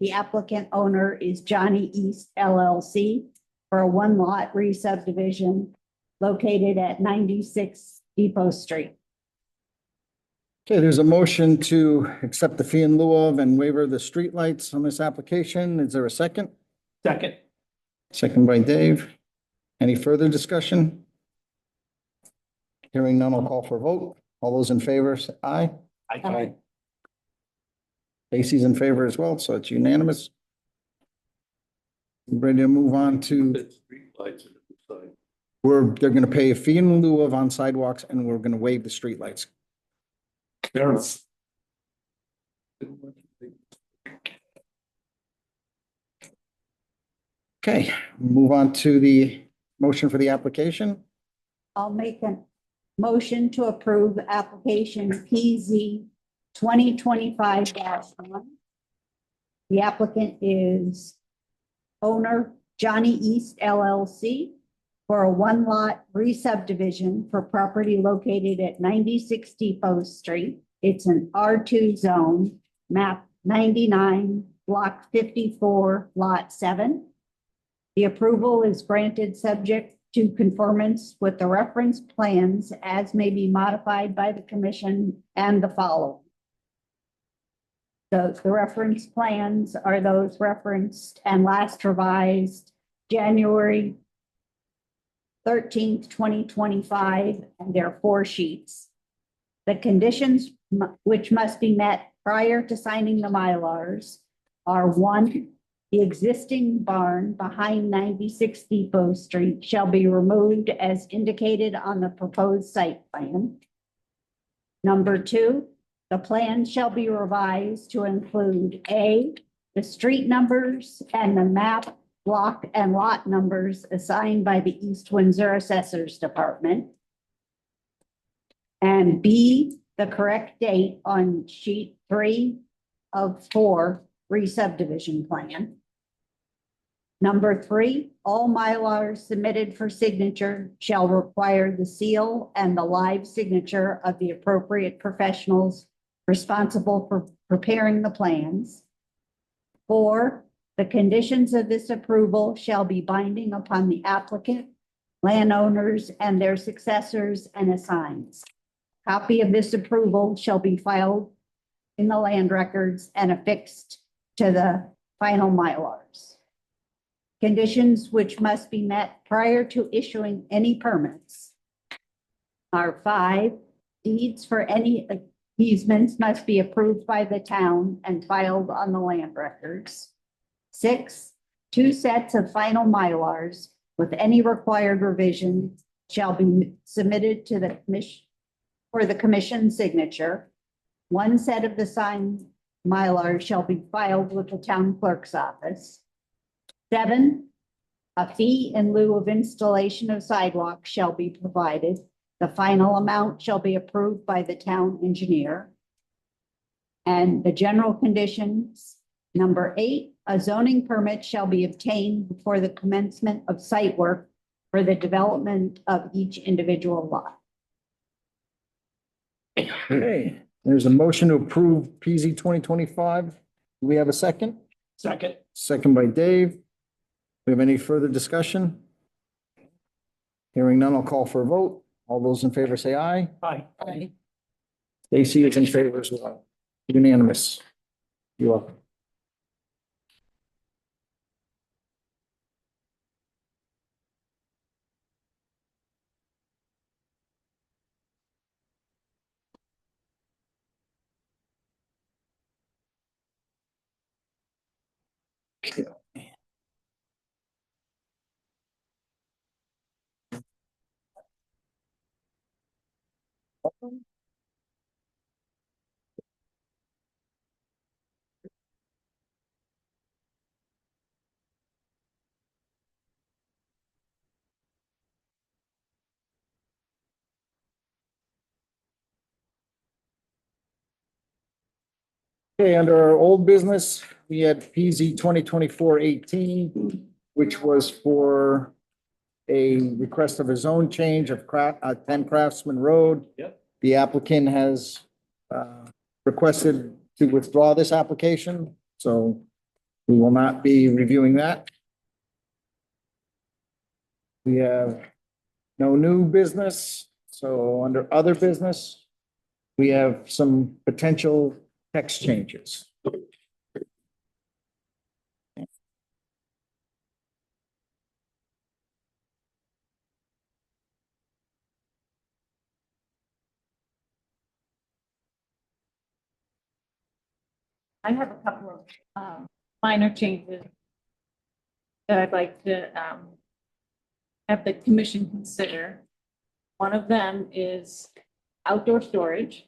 The applicant owner is Johnny East LLC for a one-lot re-subdivision located at 96 Depot Street. Okay, there's a motion to accept the fee in lieu of and waiver the streetlights on this application. Is there a second? Second. Second by Dave. Any further discussion? Hearing none, I'll call for a vote. All those in favor, say aye. Aye. Casey's in favor as well, so it's unanimous. Ready to move on to, Streetlights on the side. they're gonna pay a fee in lieu of on sidewalks, and we're gonna waive the streetlights. There's, Okay, move on to the motion for the application. I'll make a motion to approve application PZ 2025-1. The applicant is owner Johnny East LLC for a one-lot re-subdivision for property located at 96 Depot Street. It's an R2 zone, map 99, block 54, lot 7. The approval is granted subject to conformance with the reference plans as may be modified by the commission and the following. The reference plans are those referenced and last revised January 13th, 2025, and there are 4 sheets. The conditions which must be met prior to signing the Mylars are: 1, the existing barn behind 96 Depot Street shall be removed as indicated on the proposed site plan. Number 2, the plan shall be revised to include A, the street numbers and the map, block, and lot numbers assigned by the East Windsor Assessors Department. And B, the correct date on sheet 3 of 4 re-subdivision plan. Number 3, all Mylars submitted for signature shall require the seal and the live signature of the appropriate professionals responsible for preparing the plans. 4, the conditions of this approval shall be binding upon the applicant, landowners, and their successors and assigns. Copy of this approval shall be filed in the land records and affixed to the final Mylars. Conditions which must be met prior to issuing any permits are 5, deeds for any easements must be approved by the town and filed on the land records. 6, 2 sets of final Mylars with any required revisions shall be submitted to the commission for the commission signature. 1 set of the signed Mylar shall be filed with the town clerk's office. 7, a fee in lieu of installation of sidewalks shall be provided. The final amount shall be approved by the town engineer. And the general conditions, number 8, a zoning permit shall be obtained before the commencement of site work for the development of each individual lot. Okay, there's a motion to approve PZ 2025. Do we have a second? Second. Second by Dave. We have any further discussion? Hearing none, I'll call for a vote. All those in favor say aye. Aye. Aye. Stacy is in favor as well. Unanimous. You're welcome. Okay, under our old business, we had PZ 2024-18, which was for a request of a zone change of 10 Craftsman Road. Yep. The applicant has requested to withdraw this application, so we will not be reviewing that. We have no new business, so under other business, we have some potential text changes. I have a couple of minor changes that I'd like to have the commission consider. One of them is outdoor storage.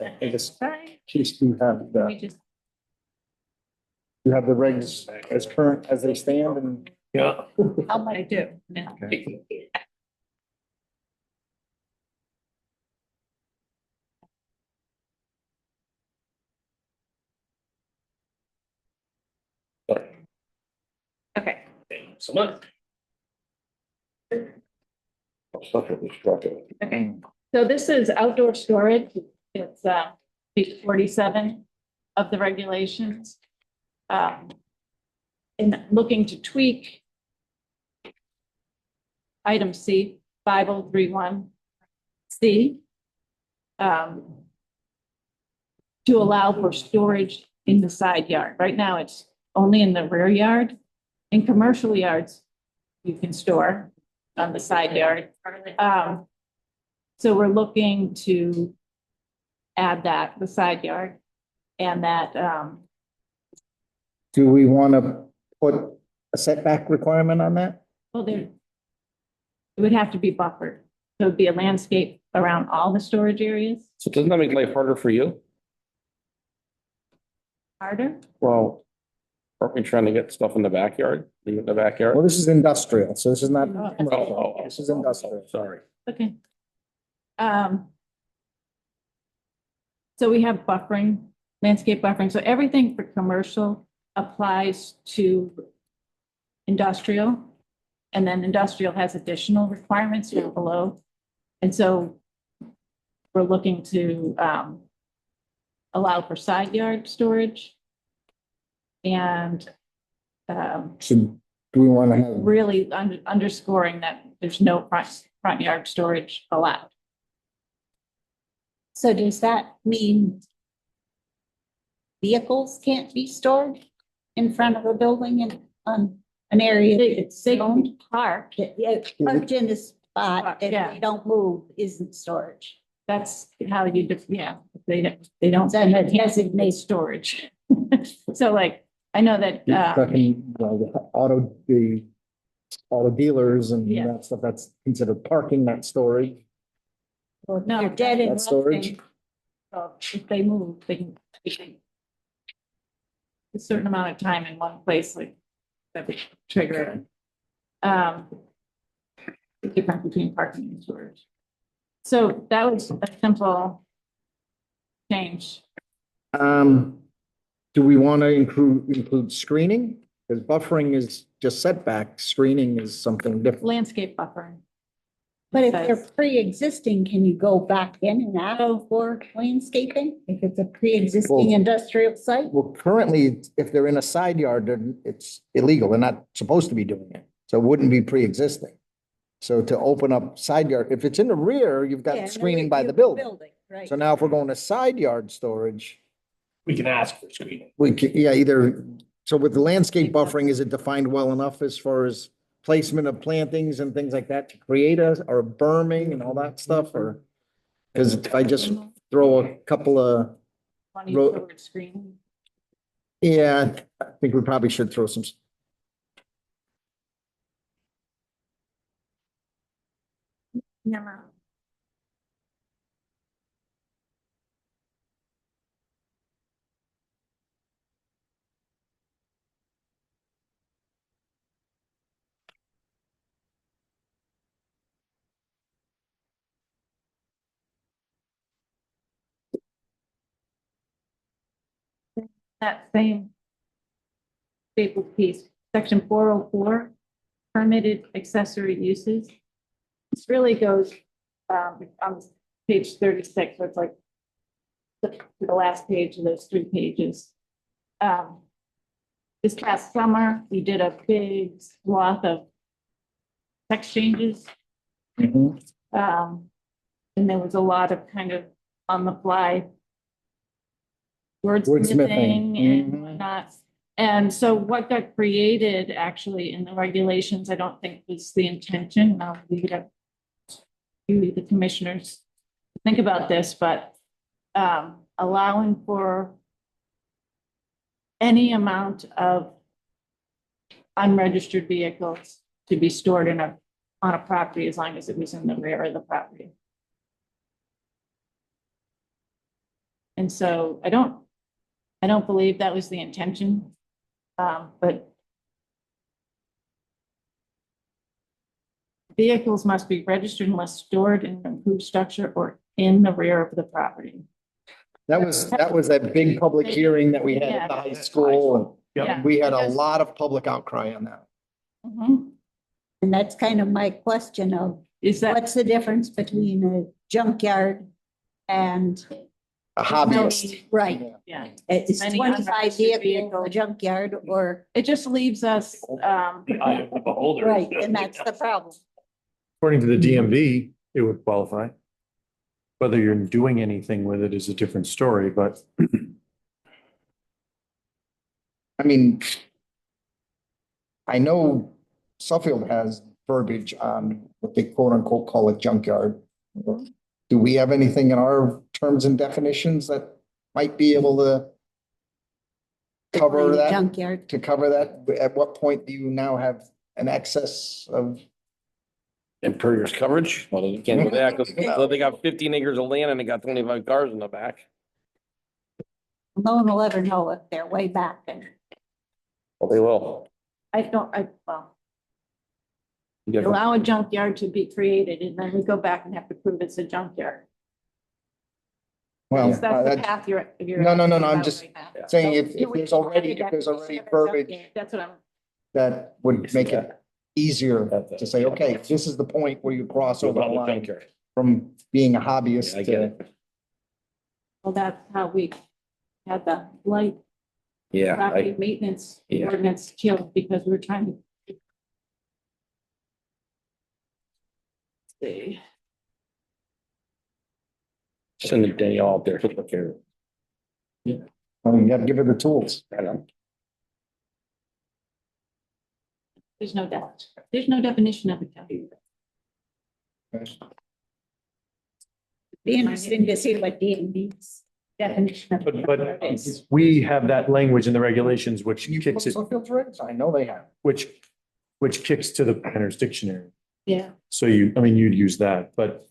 I guess, Sorry, Chief, do you have let me the, just, you have the regs as current as they stand and? Yeah. how might I do? Yeah. Okay. So much. Okay, so this is outdoor storage. It's page 47 of the regulations. In looking to tweak item C, 5031C, to allow for storage in the side yard. Right now, it's only in the rear yard. In commercial yards, you can store on the side yard. So we're looking to add that, the side yard, and that, Do we want to put a setback requirement on that? well, there, it would have to be buffered. So it'd be a landscape around all the storage areas. So doesn't that make life harder for you? Harder? Well, aren't we trying to get stuff in the backyard? Leave it in the backyard? Well, this is industrial, so this is not, Oh, this is industrial. sorry. Okay. So we have buffering, landscape buffering. So everything for commercial applies to industrial. And then industrial has additional requirements down below. And so we're looking to allow for side yard storage. And So do we want to have, really underscoring that there's no front yard storage allowed. So does that mean vehicles can't be stored in front of a building and on an area that's They owned? can park. Yeah, parked in a spot, if Yeah. they don't move, isn't storage. That's how you, yeah, they don't. Then it designate designates storage. So like, I know that, talking, the auto dealers and Yeah. that stuff, that's considered parking, not storage. Or No, you're dead in That's storage. something. so if they move, they can a certain amount of time in one place, like that would trigger it. The difference between parking and storage. So that was a simple change. Do we want to include screening? Because buffering is just setback, screening is something different. Landscape buffering. But if they're pre-existing, can you go back in and out for landscaping? If it's a pre-existing Well- industrial site? Well, currently, if they're in a side yard, then it's illegal. They're not supposed to be doing it. So it wouldn't be pre-existing. So to open up side yard, if it's in the rear, you've Yeah, got screening by the you- building. Right. So now if we're going to side yard storage, We can ask for screening. we could, yeah, either, so with the landscape buffering, is it defined well enough as far as placement of plantings and things like that to create or berming and all that stuff, or? Because if I just throw a couple of, Want to use the word screening? yeah, I think we probably should throw some. Yeah. That same stapled piece, section 404, permitted accessory uses. This really goes on page 36, so it's like the last page of those 3 pages. This past summer, we did a big swath of text changes. And there was a lot of kind of on the fly wordsmithing and Mhm. whatnot. And so what got created actually in the regulations, I don't think was the intention. I'll leave it up to you, the commissioners, to think about this, but allowing for any amount of unregistered vehicles to be stored on a property as long as it was in the rear of the property. And so I don't believe that was the intention, but vehicles must be registered unless stored in an approved structure or in the rear of the property. That was that big public hearing that we had at the high school. Yeah. And we had a lot of public outcry on that. Mhm. And that's kind of my question of Is that, what's the difference between a junkyard and A hobbyist. right? yeah, It's Many 25 unregistered vehicles, a junkyard or, it just leaves us, The eye of the beholder. right, and that's the problem. According to the DMV, it would qualify. Whether you're doing anything with it is a different story, but I mean, I know Suffield has verbiage on what they quote unquote call a junkyard. Do we have anything in our terms and definitions that might be able to cover that? Junkyard. To cover that? At what point do you now have an excess of? Impervious coverage, well, you can't do that because they got 15 acres of land and they got 25 cars in the back. No one will ever know if they're way back and Well, they will. well, You got- allow a junkyard to be created and then we go back and have to prove it's a junkyard. Well, That's the that's path you're. No, no, no, no, I'm about just right now. saying if there's already verbiage That's what I'm, that would make it easier to say, okay, this is the point where you cross over the line. from being a hobbyist I get to, it. Well, that's how we had the light Yeah, property maintenance yeah. ordinance killed because we were trying to. See. Send Danielle out there to look at it. you gotta give her the tools. I know. There's no definition of it. Be interesting to see what DMV's definition of. But is. we have that language in the regulations, which You kicks it, Suffield regs? I know they have. which kicks to the Planner's Dictionary. Yeah. So you'd use that, but,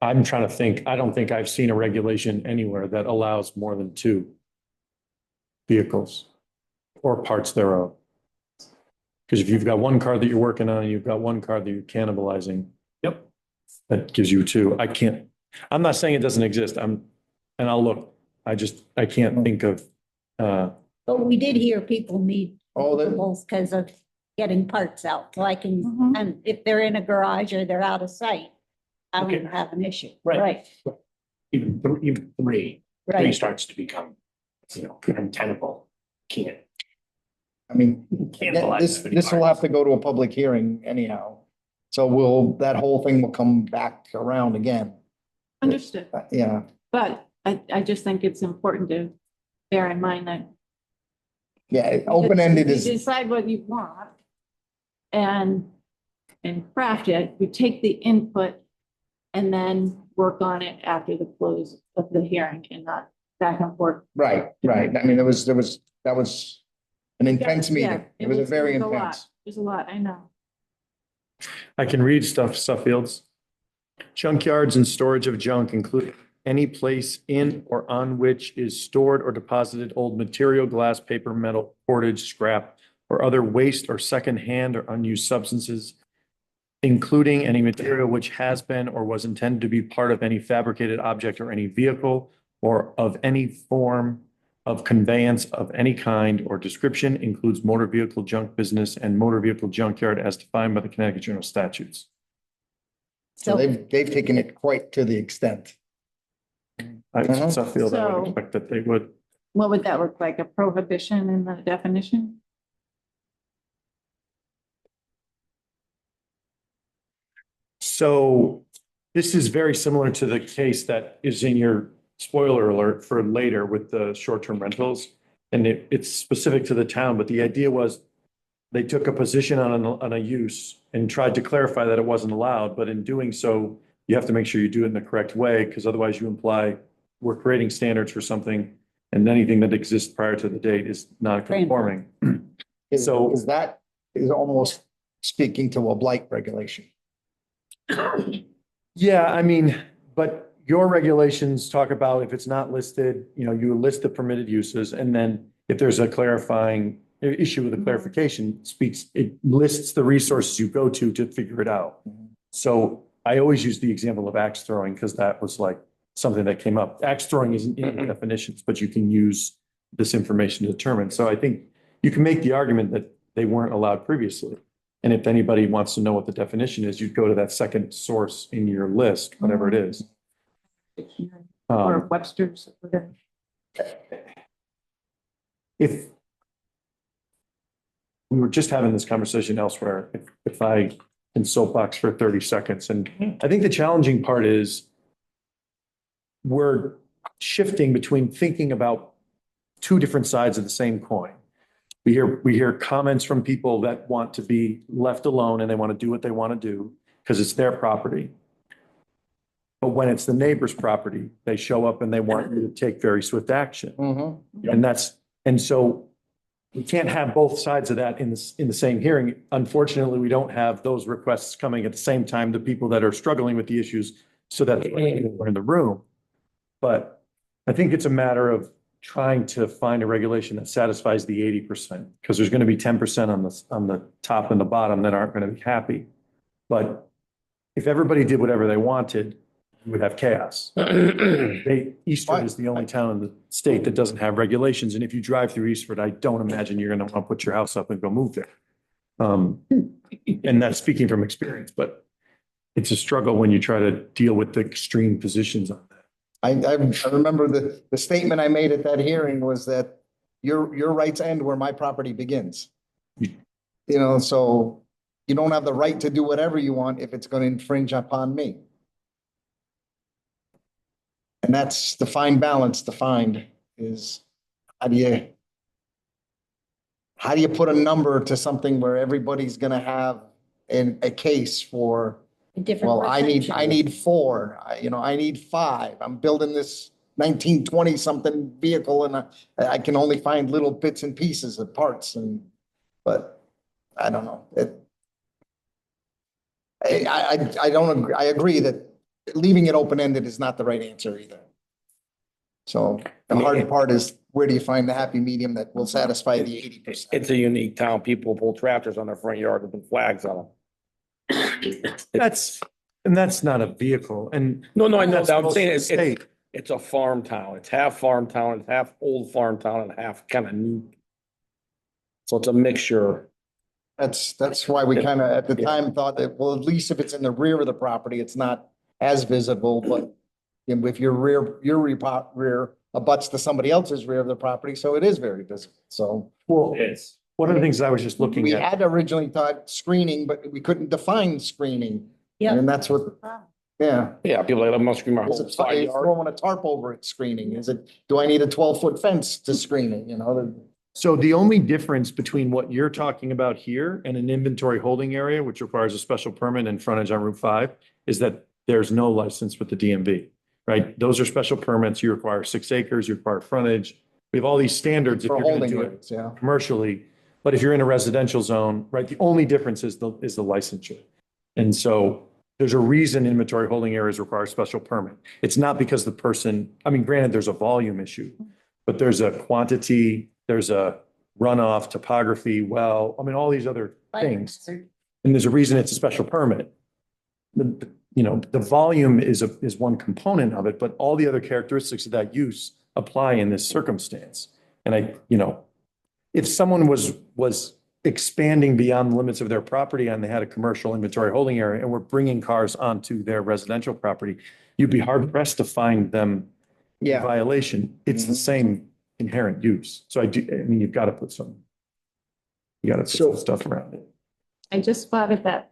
I'm trying to think, I don't think I've seen a regulation anywhere that allows more than 2 vehicles or parts thereof. Because if you've got one car that you're working on and you've got one car that you're cannibalizing. Yep. That gives you 2. I'm not saying it doesn't exist. And I'll look, I can't think of, But we did hear people need Oh, that, multiples because of getting parts out. So I can, Mhm. and if they're in a garage or they're out of sight, I Okay. wouldn't have an issue. Right. Even three Right. starts to become, untenable. Can't. I mean, Cannibalize this everybody. will have to go to a public hearing anyhow. So that whole thing will come back around again. Understood. Yeah, But I just think it's important to bear in mind that. yeah, open-ended You is, decide what you want and craft it, you take the input and then work on it after the close of the hearing and not back and forth. right. I mean, that was an intense Yeah, meeting. It was a very it was intense. There's a lot, I know. I can read stuff, Suffields. Junkyards and storage of junk include any place in or on which is stored or deposited old material, glass, paper, metal, cordage, scrap, or other waste or secondhand or unused substances, including any material which has been or was intended to be part of any fabricated object or any vehicle or of any form of conveyance of any kind or description, includes motor vehicle junk business and motor vehicle junkyard as defined by the Connecticut General Statutes. So they've taken it quite to the extent. I Mhm. Suffield, I would So- expect that they would. What would that look like? A prohibition in the definition? So this is very similar to the case that is in your spoiler alert for later with the short-term rentals. And it's specific to the town, but the idea was they took a position on a use and tried to clarify that it wasn't allowed, but in doing so, you have to make sure you do it in the correct way, because otherwise you imply we're creating standards for something and anything that exists prior to the date is not conforming. So- Is that is almost speaking to a blight regulation. Yeah, I mean, but your regulations talk about if it's not listed, you list the permitted uses, and then if there's a clarifying issue with the clarification, it lists the resources you go to figure it out. So I always use the example of axe throwing because that was like something that came up. Axe throwing isn't in the definitions, but you can use this information to determine. So I think you can make the argument that they weren't allowed previously. And if anybody wants to know what the definition is, you'd go to that second source in your list, whatever it is. Or Webster's, whatever. If we were just having this conversation elsewhere, if I can soapbox for 30 seconds, and I think the challenging part is we're shifting between thinking about 2 different sides of the same coin. We hear comments from people that want to be left alone and they want to do what they want to do because it's their property. But when it's the neighbor's property, they show up and they want you to take very swift action. And so we can't have both sides of that in the same hearing. Unfortunately, we don't have those requests coming at the same time, the people that are struggling with the issues so that we're in the room. But I think it's a matter of trying to find a regulation that satisfies the 80%, because there's going to be 10% on the top and the bottom that aren't going to be happy. But if everybody did whatever they wanted, we would have chaos. Eastford is the only town in the state that doesn't have regulations. And if you drive through Eastford, I don't imagine you're going to want to put your house up and go move there. And that's speaking from experience, but it's a struggle when you try to deal with the extreme positions on that. I remember the statement I made at that hearing was that your rights end where my property begins. You know, so you don't have the right to do whatever you want if it's going to infringe upon me. And that's the fine balance to find is how do you put a number to something where everybody's gonna have a case for, A different well, I perception. need 4, I need 5. I'm building this 1920 something vehicle and I can only find little bits and pieces of parts but I don't know. I don't agree. I agree that leaving it open-ended is not the right answer either. So the hard part is where do you find the happy medium that will satisfy the 80%? It's a unique town. People pull tractors on their front yard with flags on them. That's not a vehicle and. No, I know That's that. I'm most saying of the it's state. it's a farm town. It's half farm town, it's half old farm town and half kind of new. So it's a mixture. That's why we kind of, at the time, thought that, well, at least if it's in the rear of the property, it's not as visible, but if your rear abuts to somebody else's rear of the property, so it is very visible. So Well, one of the things I was just looking we at, had originally thought screening, but we couldn't define screening. Yeah. And that's what, yeah. Yeah, people like, I'm not screaming my Is whole it side yard. throwing a tarp over it screening? Do I need a 12-foot fence to screen it, so the only difference between what you're talking about here and an inventory holding area, which requires a special permit and frontage on Route 5, is that there's no license with the DMV, right? Those are special permits. You require 6 acres, you require frontage. We have all these standards if For you're going to holding do it areas, yeah. commercially. But if you're in a residential zone, right, the only difference is the licensure. And so there's a reason inventory holding areas require a special permit. It's not because the person, I mean, granted, there's a volume issue, but there's a quantity, there's a runoff, topography, well, I mean, all these other things. And there's a reason it's a special permit. The volume is one component of it, but all the other characteristics of that use apply in this circumstance. And if someone was expanding beyond the limits of their property and they had a commercial inventory holding area and were bringing cars onto their residential property, you'd be hard pressed to find them in violation. It's the same inherent use. So you've got to put some stuff around it. I just spotted that.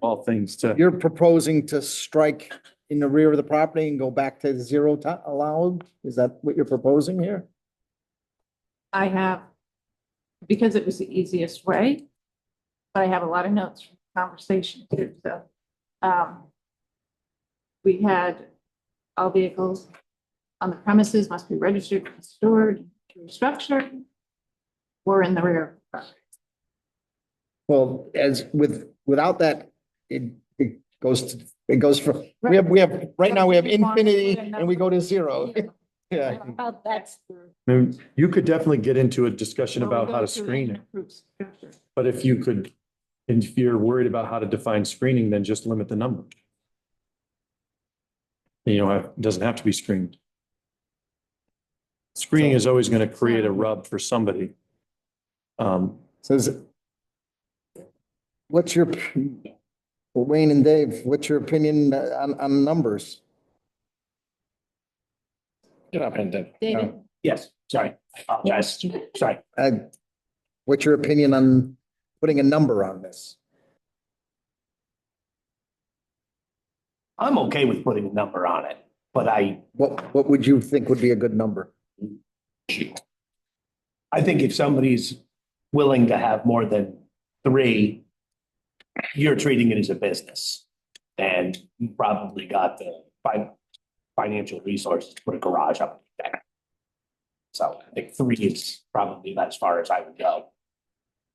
All things to. You're proposing to strike in the rear of the property and go back to 0 allowed? Is that what you're proposing here? I have, because it was the easiest way, but I have a lot of notes from the conversation too, so. We had all vehicles on the premises must be registered and stored to a structure or in the rear of the property. Well, without that, it goes for, we have, right now we have infinity and we go to 0. Yeah. About that's I mean, you could definitely get into a discussion about how to screen it, but if you're worried about how to define screening, then just limit the number. It doesn't have to be screened. Screening is always going to create a rub for somebody. What's your, Wayne and Dave, what's your opinion on numbers? You're not paying attention. David, Yes, sorry, I apologize. Sorry. What's your opinion on putting a number on this? I'm okay with putting a number on it, but What would you think would be a good number? I think if somebody's willing to have more than 3, you're treating it as a business. And you probably got the financial resources to put a garage up there. So I think 3 is probably as far as I would go.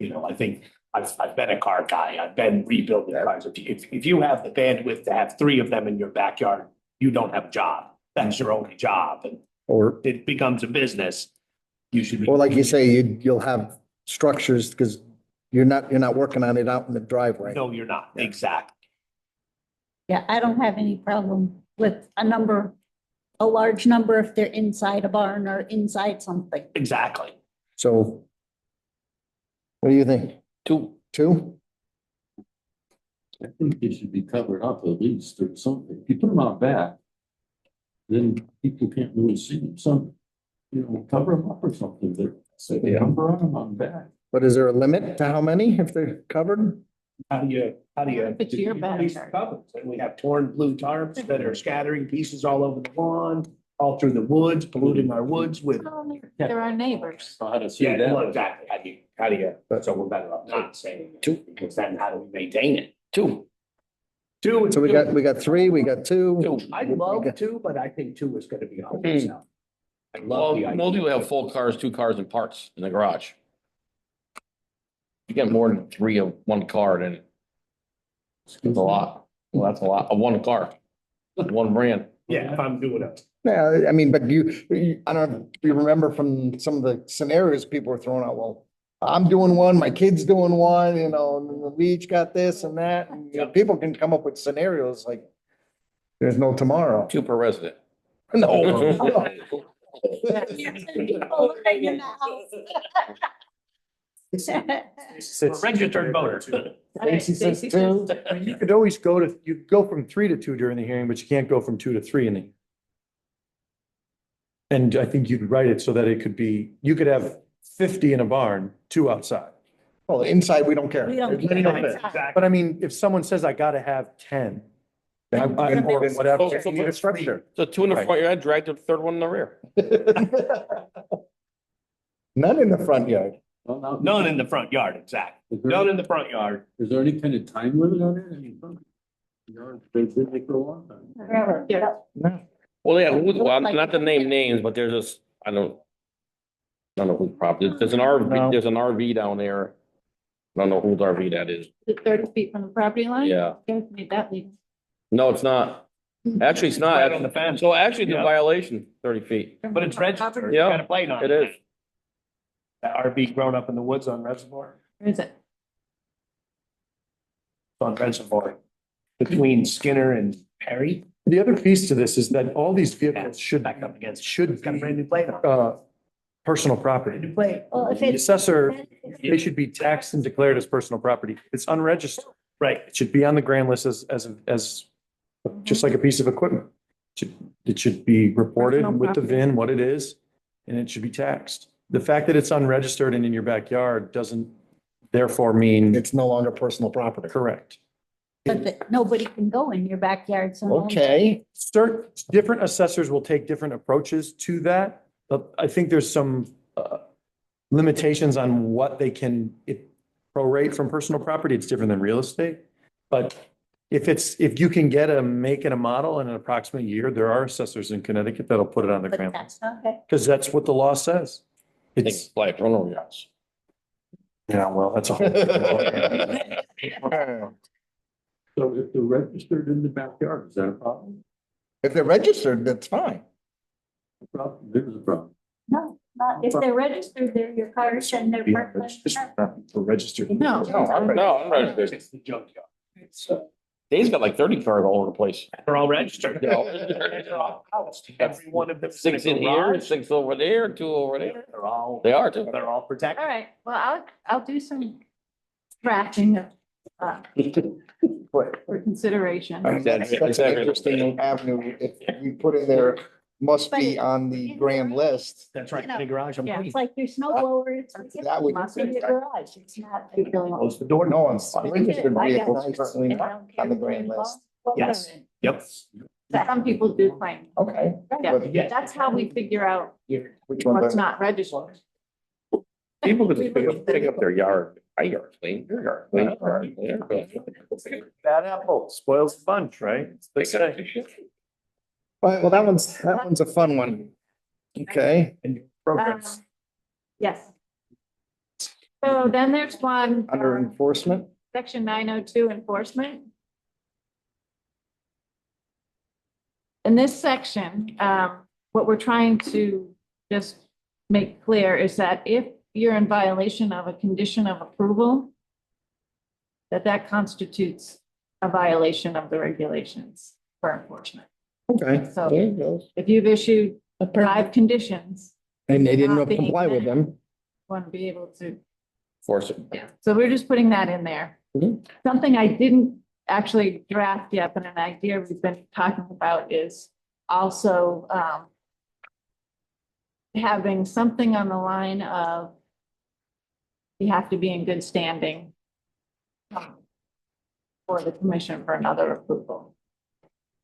I think I've been a car guy. I've been rebuilding cars. If you have the bandwidth to have 3 of them in your backyard, you don't have a job. That's your only job. And Or it becomes a business. You should be. Or like you say, you'll have structures because you're not working on it out in the driveway. No, you're not. Exactly. Yeah, I don't have any problem with a large number if they're inside a barn or inside something. Exactly. So What do you think? Two. Two? I think they should be covered up at least or something. If you put them out back, then people can't really see them. Some, cover them up or something, but say they number on them on back. But is there a limit to how many if they're covered? How do you? It's your backyard. And we have torn blue tarps that are scattering pieces all over the lawn, all through the woods, polluting our woods with. There are neighbors. Know how to see Yeah, that. well, exactly. How do you, so we're better off not saying two, because then how do we maintain it? Two. Two. So we got three, we got two. Two. I love two, but I think two is gonna be all. I love Well, the idea. most people have full cars, 2 cars and parts in the garage. You get more than 3 of one car, then it's a lot. Well, that's a lot of one car, one brand. Yeah, if I'm doing it. Yeah, I mean, but I don't know, if you remember from some of the scenarios people were throwing out, well, I'm doing one, my kid's doing one, and we each got this and that. And, people can come up with scenarios like there's no tomorrow. 2 per resident. No. People living in the house. Registered voters. Stacy says two. You could always you could go from 3 to 2 during the hearing, but you can't go from 2 to 3 in the. And I think you'd write it so that it could be, you could have 50 in a barn, 2 outside. Well, inside, we don't care. We don't There's many care. of it. Exactly. But I mean, if someone says I gotta have 10. Then or whatever, you need a structure. So 2 in the front yard, drag the 3rd one in the rear. None in the front yard. None in the front yard, exactly. None in the front yard. Is there any kind of time limit on it? I mean, they've been there for a long time. Forever. Yeah. No. Well, yeah, well, not to name names, but there's this, I don't know whose property, there's an No. RV, there's an RV down there. I don't know whose RV that is. Is it 30 feet from the property line? Yeah. You guys made that legal. No, it's not. Actually, it's not. Right on the fence. So actually, the Yeah. violation, 30 feet. But it's registered. Yeah, You got a plate on it it. is. That RV grown up in the woods on Reservoir, Where is it? on Reservoir, between Skinner and Perry. The other piece to this is that all these vehicles should, Back up against. should Got a brand be, new plate on it. personal Brand property. new plate. Well, if The it's. assessor, they should be taxed and declared as personal property. It's unregistered. Right. It should be on the grand list as just like a piece of equipment. It should be reported Personal with the property. VIN, what it is, and it should be taxed. The fact that it's unregistered and in your backyard doesn't therefore mean It's no longer personal property. correct. But nobody can go in your backyard, so. Okay, Different assessors will take different approaches to that, but I think there's some limitations on what they can prorate from personal property. It's different than real estate. But if you can get a make and a model in an approximate year, there are assessors in Connecticut that'll put it on the But grand, that's not it. because that's what the law says. I think It's, it's like runoff yachts. yeah, well, that's a whole. So if they're registered in the backyard, is that a problem? If they're registered, that's fine. There's a problem. No, not, if they're registered, they're your cars and they're. parked on the property. For registered. No. I'm registered. It's the junkyard. Dave's got like 30 cars all over the place. They're all registered. Yeah. They're all housed. Every one of them. 6 in here, 6 over there, 2 over there. They're all, They are too. they're all All protected. right, well, I'll do some drafting of, for consideration. That's an interesting avenue. If we put in there, must be on the grand list. That's right, You know, in the garage, I'm yeah, clean. It's like your snow blower, it's. That would- It's in your garage, it's not. Close the door. No, on registered I got vehicles, it. certainly I not don't care on the where grand you list. are. Yes. Yep. Some people do claim. Okay. Yeah, But that's how we figure out which one? what's not registered. People could just pick up their yard, my yard clean, your yard clean. your yard clean. Bad apple spoils the bunch, right? They say. Well, that one's a fun one. Okay, And progress. Yes. So then there's one. under enforcement. Section 902 enforcement. In this section, what we're trying to just make clear is that if you're in violation of a condition of approval, that constitutes a violation of the regulations for enforcement. Okay. So if you've issued 5 conditions, And they didn't Not being comply with met. them. want to be able to Force it. Yeah, so we're just putting that in there. Mhm. Something I didn't actually draft yet, but an idea we've been talking about is also having something on the line of you have to be in good standing for the commission for another approval.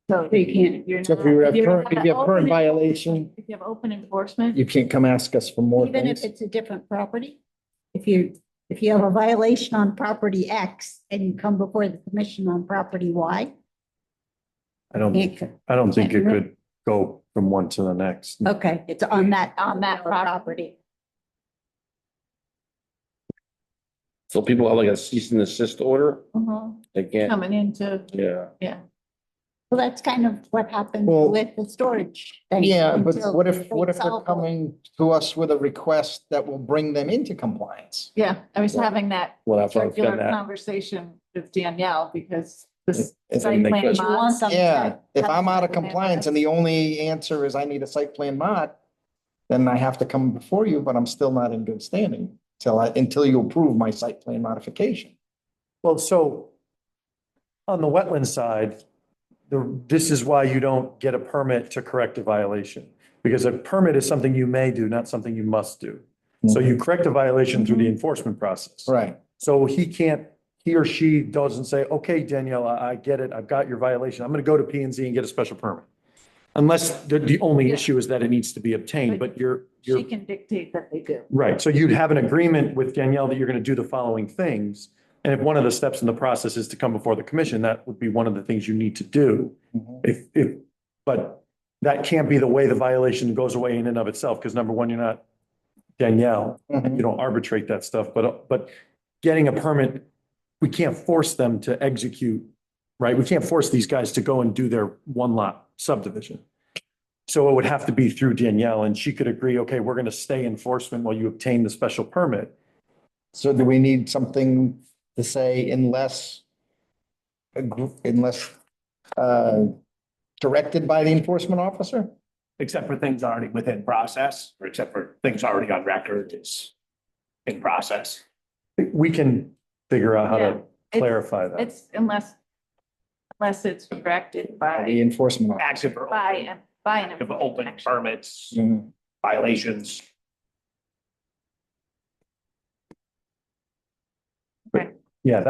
So You can't. you're So if not- you have you're current, not if you have current open- violation, If you have open enforcement, you can't come ask us for more Even if things. it's a different property? If you have a violation on property X and you come before the commission on property Y, I don't think it could go from one to the next. okay, it's on that property. So people have like a cease and desist order, mhm, they can't, coming into, yeah. Well, that's kind of what happened Well, with the storage thing. Yeah, but until what if they they're solve it. coming to us with a request that will bring them into compliance? yeah, I was having that Well, that's why I was circular getting at. conversation with Danielle because this If site they plan could- You want mods. them to- Yeah, if I'm out of Have- compliance and the only answer is I need a site plan mod, then I have to come before you, but I'm still not in good standing until you approve my site plan modification. Well, so on the wetland side, this is why you don't get a permit to correct a violation. Because a permit is something you may do, not something you must do. So you correct a violation through the enforcement process. Right. So he or she doesn't say, okay, Danielle, I get it. I've got your violation. I'm going to go to P and Z and get a special permit. Unless the only Yeah. issue is that it needs to be obtained, but you're She can dictate that they do. right. So you'd have an agreement with Danielle that you're going to do the following things. And if one of the steps in the process is to come before the commission, that would be one of the things you need to do. But that can't be the way the violation goes away in and of itself, because number one, you're not Danielle. Mhm. You don't arbitrate that stuff, but getting a permit, we can't force them to execute, right? We can't force these guys to go and do their one lot subdivision. So it would have to be through Danielle, and she could agree, okay, we're going to stay enforcement while you obtain the special permit. So do we need something to say unless directed by the enforcement officer? Except for things already within process, or except for things already on record is in process. We can figure out how Yeah. to clarify that. It's unless it's corrected The by, enforcement officer. Active or by an. of open permits, Mhm. violations. Yeah,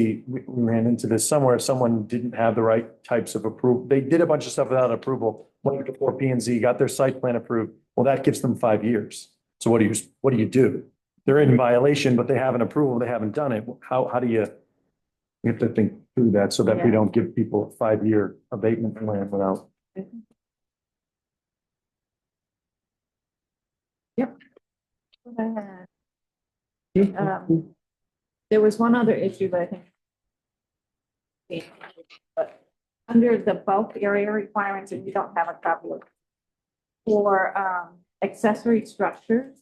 we ran into this somewhere. Someone didn't have the right types of approval. They did a bunch of stuff without approval, went before P and Z, got their site plan approved. Well, that gives them 5 years. So what do you do? They're in violation, but they have an approval, they haven't done it. How do you? We have to think through that so that we Yeah. don't give people a 5-year abatement plan without. There was one other issue that I think. But under the bulk area requirements, and you don't have a copy of. For accessory structures.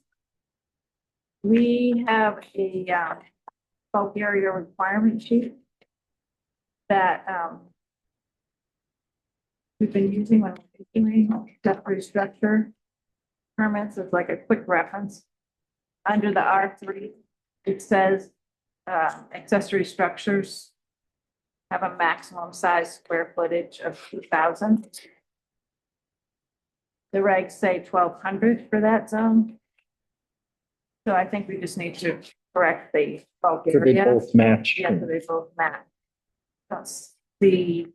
We have a bulk area requirement sheet. That we've been using when we're doing accessory structure. Permits as like a quick reference. Under the R3, it says accessory structures have a maximum size square footage of 2,000. The regs say 1,200 for that zone. So I think we just need to correct the bulk So they area. both match. Yeah, so they both match. That's the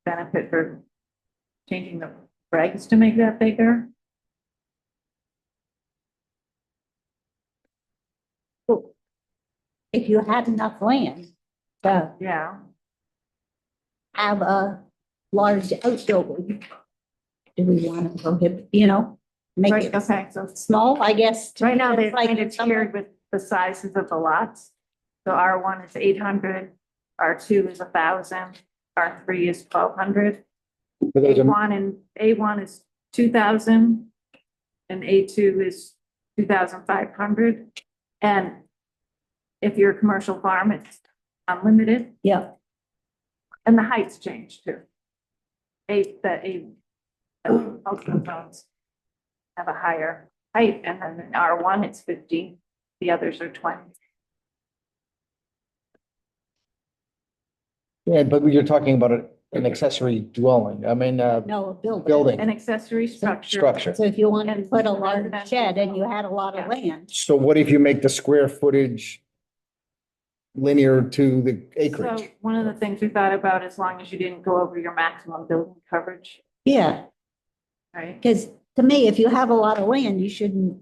benefit for changing the regs to make that bigger. If you had enough land to Yeah. have a large outbuilding, do we want to prohibit, make Right, it okay, so small, I guess? to right now me, they're it's like kind of some- tiered with the sizes of the lots. So R1 is 800, R2 is 1,000, R3 is 1,200. But those are- A1 is 2,000 and A2 is 2,500. And if you're a commercial farm, it's unlimited. Yeah, And the heights change too. Multiple zones have a higher height, and then in R1, it's 50, the others are 20. Yeah, but you're talking about an accessory dwelling, I mean, No, a building. building. An accessory structure. Structure. So if you want to put a large shed and you had a lot of land, So what if you make the square footage linear to the So acreage? one of the things we thought about, as long as you didn't go over your maximum building coverage, yeah, right? because to me, if you have a lot of land, you shouldn't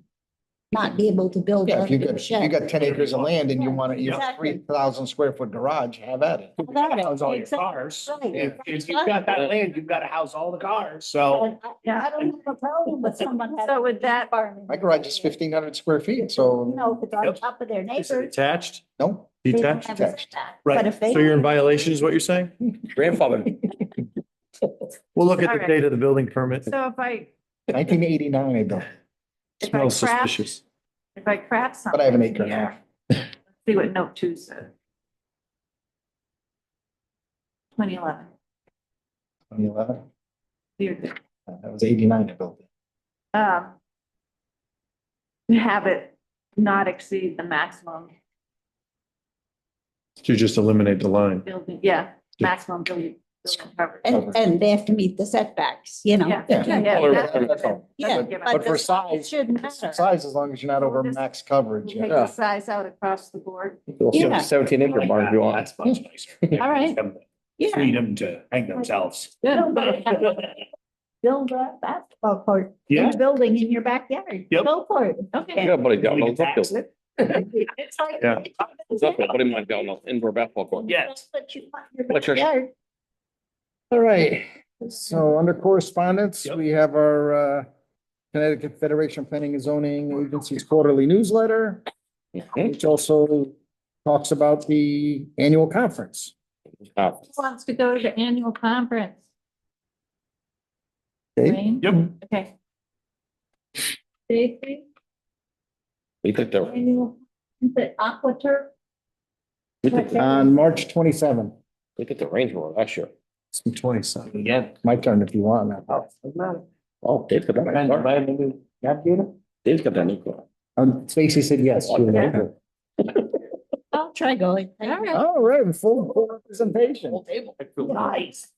not be able to build Yeah, a if you big got, you shed. got 10 acres of land and you want to, you have Exactly. 3,000 square foot garage, have at it. That is House all your exactly cars. right. If you've got that land, you've got to house all the cars, so. And I don't have a problem with someone having. So with that- farming. My garage is 1,500 square feet, You so, know, if it's on Yep. top of their Is it neighbors. attached? no. they don't Detached? have a setback. Right. But if they. So you're in violation is what you're saying? Grandfather. We'll look at All the right. date of the building permit. So if I 1989 I built, if I Smells craft, suspicious. if I craft something. but I have an acre and a here, half. let's see what note 2 said. 2011. 2011, You're good. that was 89 I built it. Have it not exceed the maximum You just eliminate the line. building, maximum building coverage. And they have to meet the setbacks, you know. Yeah. Yeah. That's all. Yeah, That's But for the size, shouldn't matter. size as long as you're not over max coverage. Take Yeah. the size out across the board. Yeah. 17 acre barn if you want. That's much nicer. All right. Yeah. Freedom to hang themselves. Build a basketball court, in Yeah. a building in your backyard. Yep. Go for it. Okay. Yeah, buddy, down We on can tax Uphill. it. It's like. Yeah. It's up there, buddy, mine down on indoor basketball court. Yes. But you want your Electric. backyard. All right, so under correspondence, Yep. we have our Connecticut Federation of Planning and Zoning Agency's quarterly newsletter, which also talks about the annual conference. Ah, Who wants to go to the annual conference? Dave? Wayne? Yep. Okay. Dave, please? We took the, Annual, is it AquaTurf? we took the, On March 27th. we took the Range Rover last year. Some 27. Again. My turn if you want. Oh, Dave's got that nice car. Dave's got that new car. Stacy said yes. she would like it. I'll try going. All right. All right, full representation. Nice.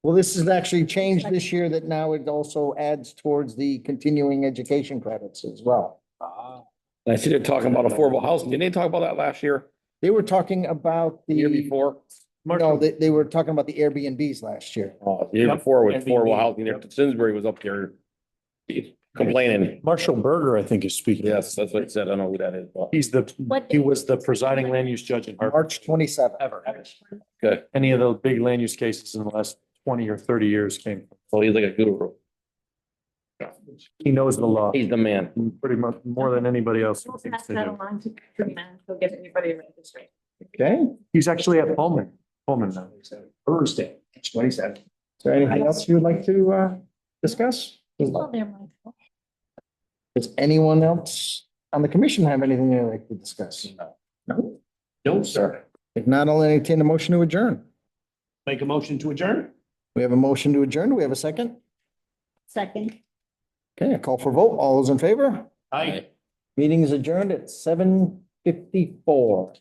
Well, this is actually changed this year that now it also adds towards the continuing education credits as well. I see they're talking about affordable housing. Didn't they talk about that last year, They were talking about the year the, before? no, they were talking about the Airbnbs last year. Oh, the year Yep. before was Airbnb. affordable housing there. Simsbury was up there complaining. Marshall Berger, I think, is speaking. Yes, that's what it said. I don't know who that is, but What He was the presiding land use judge in Hartford. March 27th. Ever. good. Any of the big land use cases in the last 20 or 30 years came. So he's like a guru. He knows the law He's the man. pretty much more than anybody else. We'll thinks pass they that do. along to Katrina, and she'll get anybody registered. Okay, He's actually at Pullman now. Thursday, 27. is there anything else you would like to discuss? Oh, there, Michael. Does anyone else on the commission have anything they'd like to discuss? No? No, sir. If not, I'll entertain a motion to adjourn. Make a motion to adjourn? We have a motion to adjourn. Do we have a second? Second. Okay, a call for vote. All those in favor? Aye. Meeting is adjourned at 7:54.